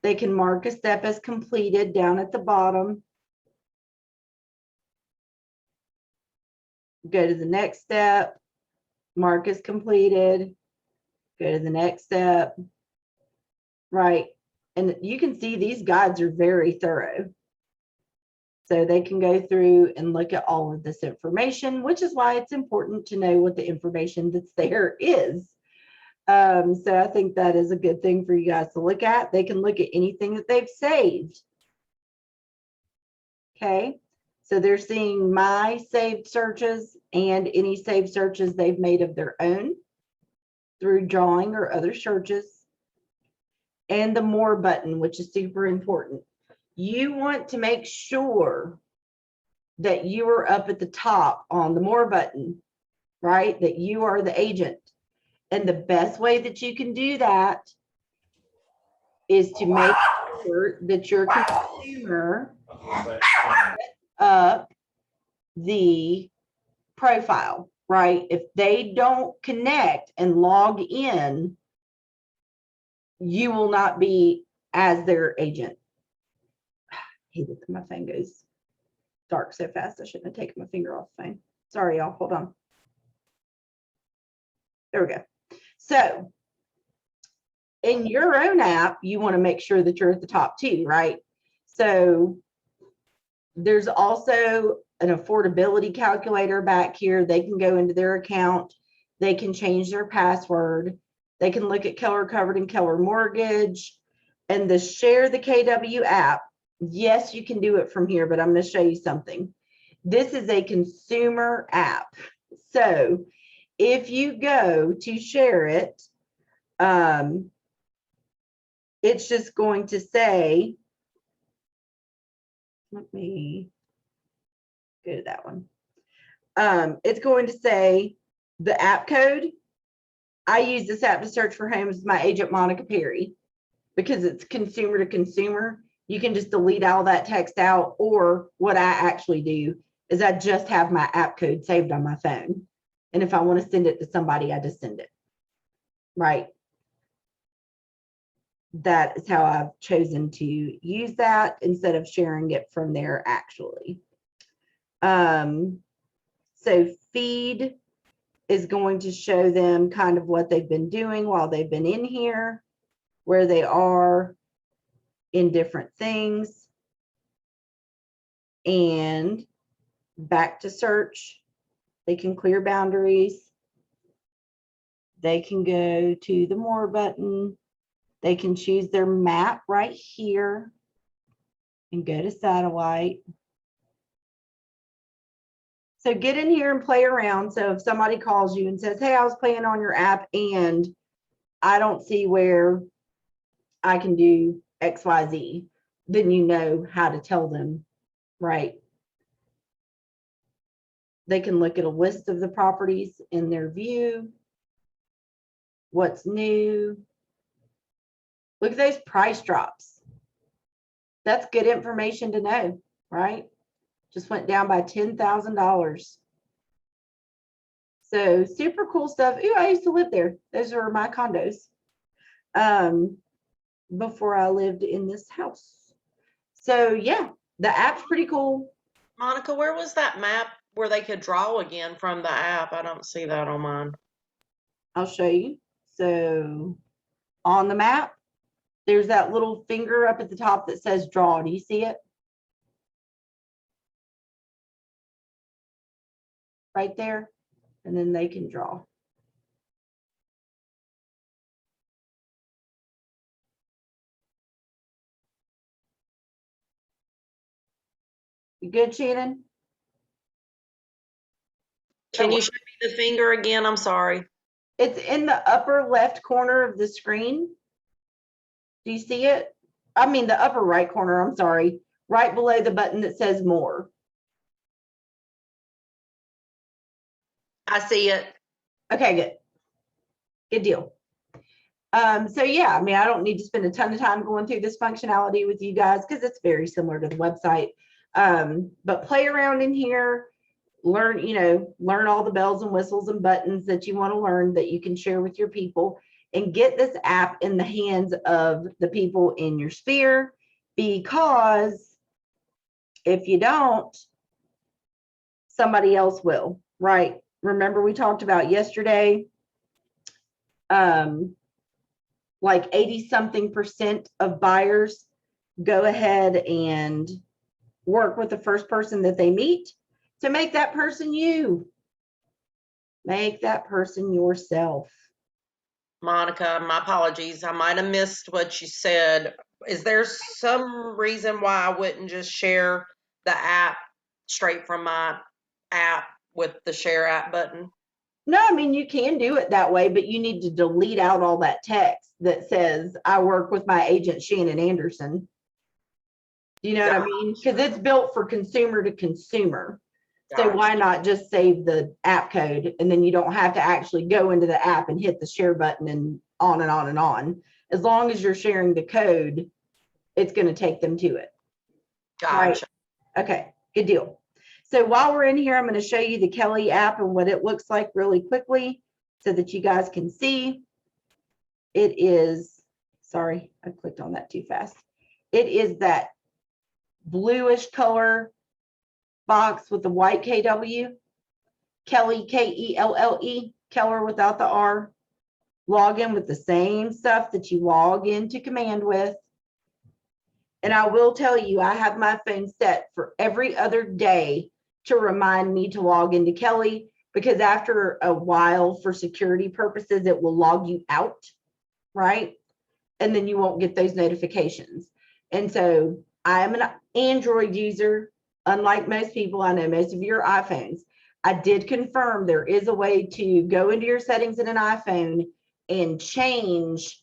They can mark a step as completed down at the bottom. Go to the next step, mark as completed, go to the next step, right? And you can see these guides are very thorough. So they can go through and look at all of this information, which is why it's important to know what the information that's there is. So I think that is a good thing for you guys to look at. They can look at anything that they've saved. Okay, so they're seeing my saved searches and any saved searches they've made of their own through drawing or other searches. And the more button, which is super important. You want to make sure that you are up at the top on the more button, right? That you are the agent. And the best way that you can do that is to make sure that your consumer up the profile, right? If they don't connect and log in, you will not be as their agent. I hate it that my phone goes dark so fast. I shouldn't have taken my finger off the phone. Sorry, y'all. Hold on. There we go. So in your own app, you want to make sure that you're at the top too, right? So there's also an affordability calculator back here. They can go into their account. They can change their password. They can look at Keller Covered and Keller Mortgage. And the Share the KW app, yes, you can do it from here, but I'm going to show you something. This is a consumer app. So if you go to share it, it's just going to say, let me go to that one. It's going to say the app code. I use this app to search for homes with my agent, Monica Perry, because it's consumer to consumer. You can just delete all that text out, or what I actually do is I just have my app code saved on my phone. And if I want to send it to somebody, I just send it, right? That is how I've chosen to use that instead of sharing it from there actually. So feed is going to show them kind of what they've been doing while they've been in here, where they are in different things. And back to search, they can clear boundaries. They can go to the more button. They can choose their map right here and go to satellite. So get in here and play around. So if somebody calls you and says, hey, I was playing on your app and I don't see where I can do XYZ, then you know how to tell them, right? They can look at a list of the properties in their view. What's new? Look at those price drops. That's good information to know, right? Just went down by $10,000. So super cool stuff. Ooh, I used to live there. Those are my condos before I lived in this house. So yeah, the app's pretty cool. Monica, where was that map where they could draw again from the app? I don't see that on mine. I'll show you. So on the map, there's that little finger up at the top that says draw. Do you see it? Right there. And then they can draw. You good, Shannon? Can you show me the finger again? I'm sorry. It's in the upper left corner of the screen. Do you see it? I mean, the upper right corner, I'm sorry. Right below the button that says more. I see it. Okay, good. Good deal. So yeah, I mean, I don't need to spend a ton of time going through this functionality with you guys because it's very similar to the website. But play around in here, learn, learn all the bells and whistles and buttons that you want to learn that you can share with your people, and get this app in the hands of the people in your sphere, because if you don't, somebody else will, right? Remember we talked about yesterday, like 80-something% of buyers go ahead and work with the first person that they meet to make that person you. Make that person yourself. Monica, my apologies. I might have missed what you said. Is there some reason why I wouldn't just share the app straight from my app with the share app button? No, I mean, you can do it that way, but you need to delete out all that text that says, I work with my agent, Shannon Anderson. Do you know what I mean? Because it's built for consumer to consumer. So Gotcha. why not just save the app code, and then you don't have to actually go into the app and hit the share button and on and on and on. As long as you're sharing the code, it's going to take them to it. Gotcha. Right? Okay, good deal. So while we're in here, I'm going to show you the Kelly app and what it looks like really quickly so that you guys can see. It is, sorry, I clicked on that too fast. It is that bluish color box with the white KW, Kelly, K-E-L-L-E, Keller without the R. Log in with the same stuff that you log into Command with. And I will tell you, I have my phone set for every other day to remind me to log into Kelly, because after a while, for security purposes, it will log you out, right? And then you won't get those notifications. And so I am an Android user. Unlike most people, I know most of your iPhones. I did confirm there is a way to go into your settings in an iPhone and change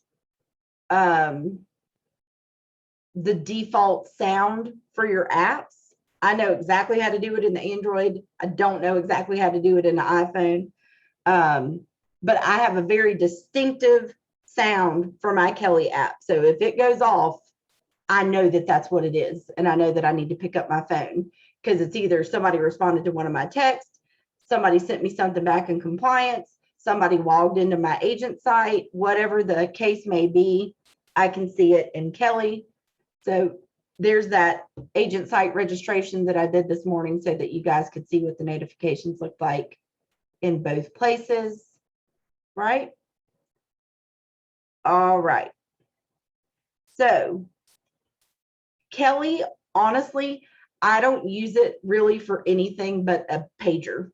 the default sound for your apps. I know exactly how to do it in the Android. I don't know exactly how to do it in the iPhone. But I have a very distinctive sound for my Kelly app. So if it goes off, I know that that's what it is. And I know that I need to pick up my phone, because it's either somebody responded to one of my texts, somebody sent me something back in compliance, somebody logged into my agent site, whatever the case may be, I can see it in Kelly. So there's that agent site registration that I did this morning so that you guys could see what the notifications look like in both places, right? All right. So Kelly, honestly, I don't use it really for anything but a pager,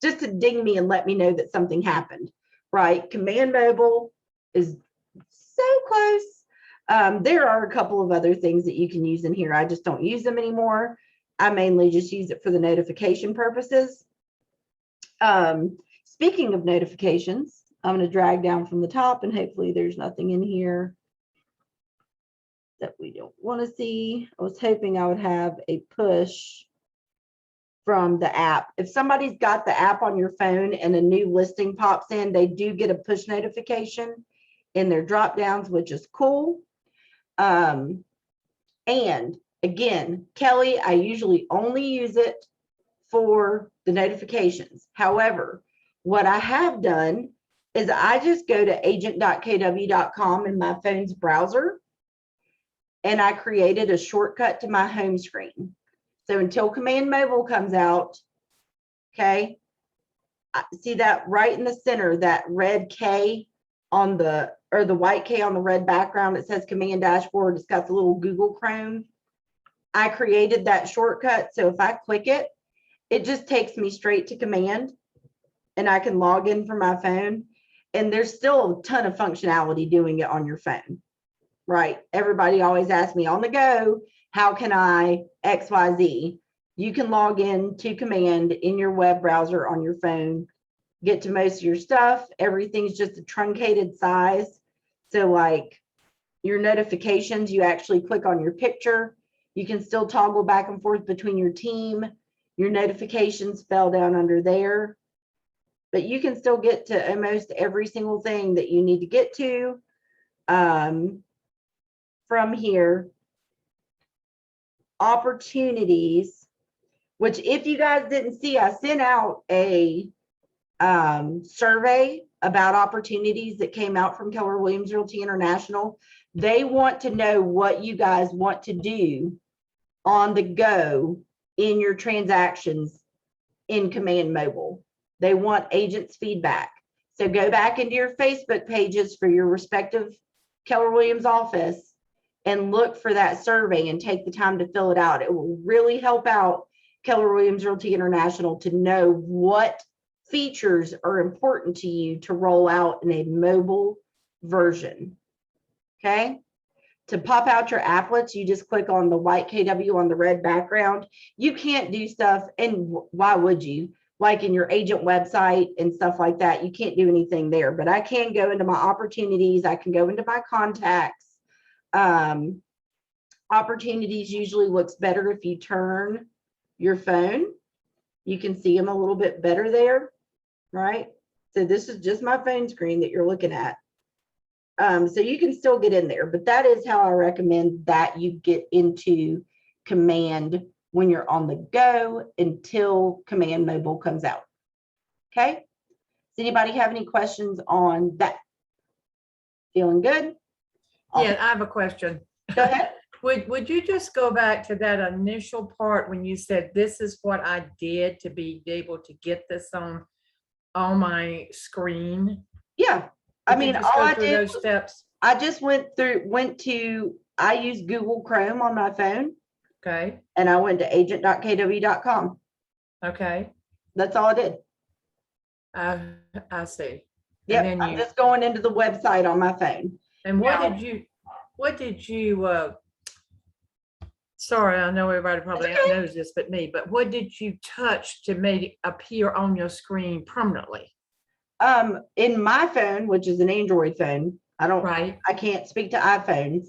just to ding me and let me know that something happened, right? Command Mobile is so close. There are a couple of other things that you can use in here. I just don't use them anymore. I mainly just use it for the notification purposes. Speaking of notifications, I'm going to drag down from the top, and hopefully there's nothing in here that we don't want to see. I was hoping I would have a push from the app. If somebody's got the app on your phone and a new listing pops in, they do get a push notification in their drop downs, which is cool. And again, Kelly, I usually only use it for the notifications. However, what I have done is I just go to agent.kw.com in my phone's browser, and I created a shortcut to my home screen. So until Command Mobile comes out, okay, see that right in the center, that red K on the, or the white K on the red background, it says Command Dashboard. It's got the little Google Chrome. I created that shortcut. So if I click it, it just takes me straight to Command, and I can log in from my phone. And there's still a ton of functionality doing it on your phone, right? Everybody always asks me on the go, how can I XYZ? You can log in to Command in your web browser on your phone, get to most of your stuff. Everything's just a truncated size. So like your notifications, you actually click on your picture. You can still toggle back and forth between your team. Your notifications fell down under there, but you can still get to almost every single thing that you need to get to from here. Opportunities, which if you guys didn't see, I sent out a survey about opportunities that came out from Keller Williams Realty International. They want to know what you guys want to do on the go in your transactions in Command Mobile. They want agents' feedback. So go back into your Facebook pages for your respective Keller Williams office and look for that survey and take the time to fill it out. It will really help out Keller Williams Realty International to know what features are important to you to roll out in a mobile version. Okay. To pop out your applets, you just click on the white KW on the red background. You can't do stuff, and why would you? Like in your agent website and stuff like that, you can't do anything there, but I can go into my opportunities. I can go into my contacts. Opportunities usually looks better if you turn your phone. You can see them a little bit better there, right? So this is just my phone screen that you're looking at. So you can still get in there, but that is how I recommend that you get into Command when you're on the go until Command Mobile comes out. Okay. Does anybody have any questions on that? Feeling good? Yeah, I have a question. Go ahead. Would you just go back to that initial part when you said, this is what I did to be able to get this on my screen? Yeah. I mean, Just all go I through did, those steps. I just I use Google Chrome on my phone, Okay, and I went to agent.kw.com. okay. That's all I did. I see. Yep. And then I'm just going into the website on my phone. and what did you, sorry, I know everybody probably knows this but me, but what did you touch to make it appear on your screen permanently? In my phone, which is an Android phone, Right, I can't speak to iPhones.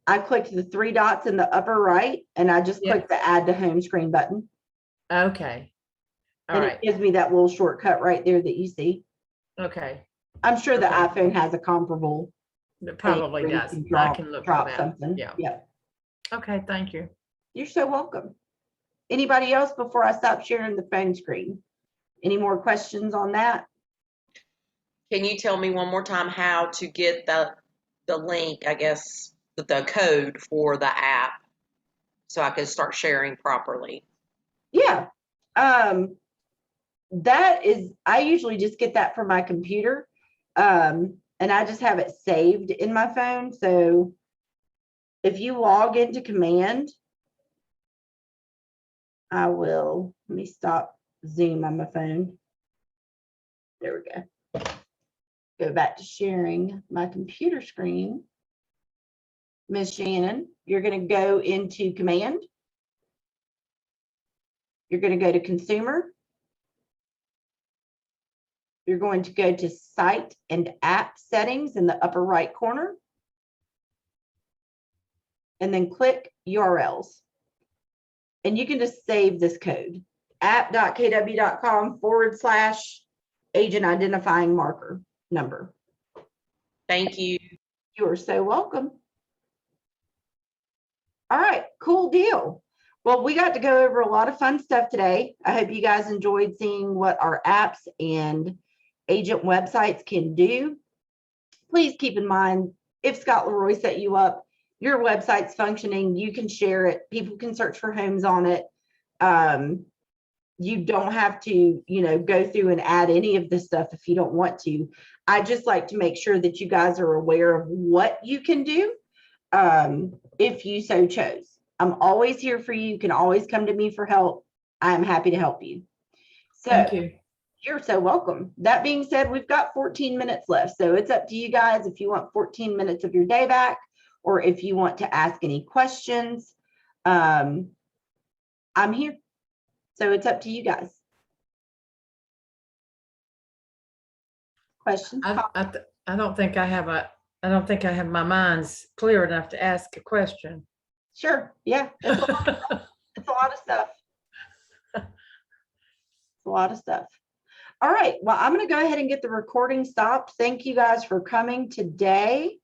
I clicked the three dots in the upper right, and I just Yeah. clicked the add to home screen button. okay. All And right, it gives me that little shortcut right there that you see. okay. I'm sure the Okay. iPhone has a comparable. It probably where you does. can I can look for drop that. something. Yeah. Yeah. Okay, thank you. You're so welcome. Anybody else before I stop sharing the phone screen? Any more questions on that? Can you tell me one more time how to get the link, I guess, the code for the app so I can start sharing properly? Yeah. I usually just get that from my computer. And I just have it saved in my phone. So if you log into Command, let me stop Zoom on my phone. There we go. Go back to sharing my computer screen. Miss Shannon, you're going to go into Command. You're going to go to Consumer. You're going to go to Site and App Settings in the upper right corner. And then click URLs. And you can just save this code. app.kw.com/agent identifying marker number. Thank you. You are so welcome. All right, cool deal. Well, we got to go over a lot of fun stuff today. I hope you guys enjoyed seeing what our apps and agent websites can do. Please keep in mind, if Scott Leroy set you up, your website's functioning, you can share it. People can search for homes on it. You don't have to, go through and add any of this stuff if you don't want to. I just like to make sure that you guys are aware of what you can do if you so chose. I'm always here for you. You can always come to me for help. I am happy to help you. So Thank you. you're so welcome. That being said, we've got 14 minutes left. So it's up to you guys if you want 14 minutes of your day back or if you want to ask any questions. I'm here. So it's up to you guys. Questions? I don't think I have my mind's clear enough to ask a question. Sure. Yeah. It's a lot of stuff. It's a lot of stuff. All right. Well, I'm going to go ahead and get the recording stopped. Thank you guys for coming today.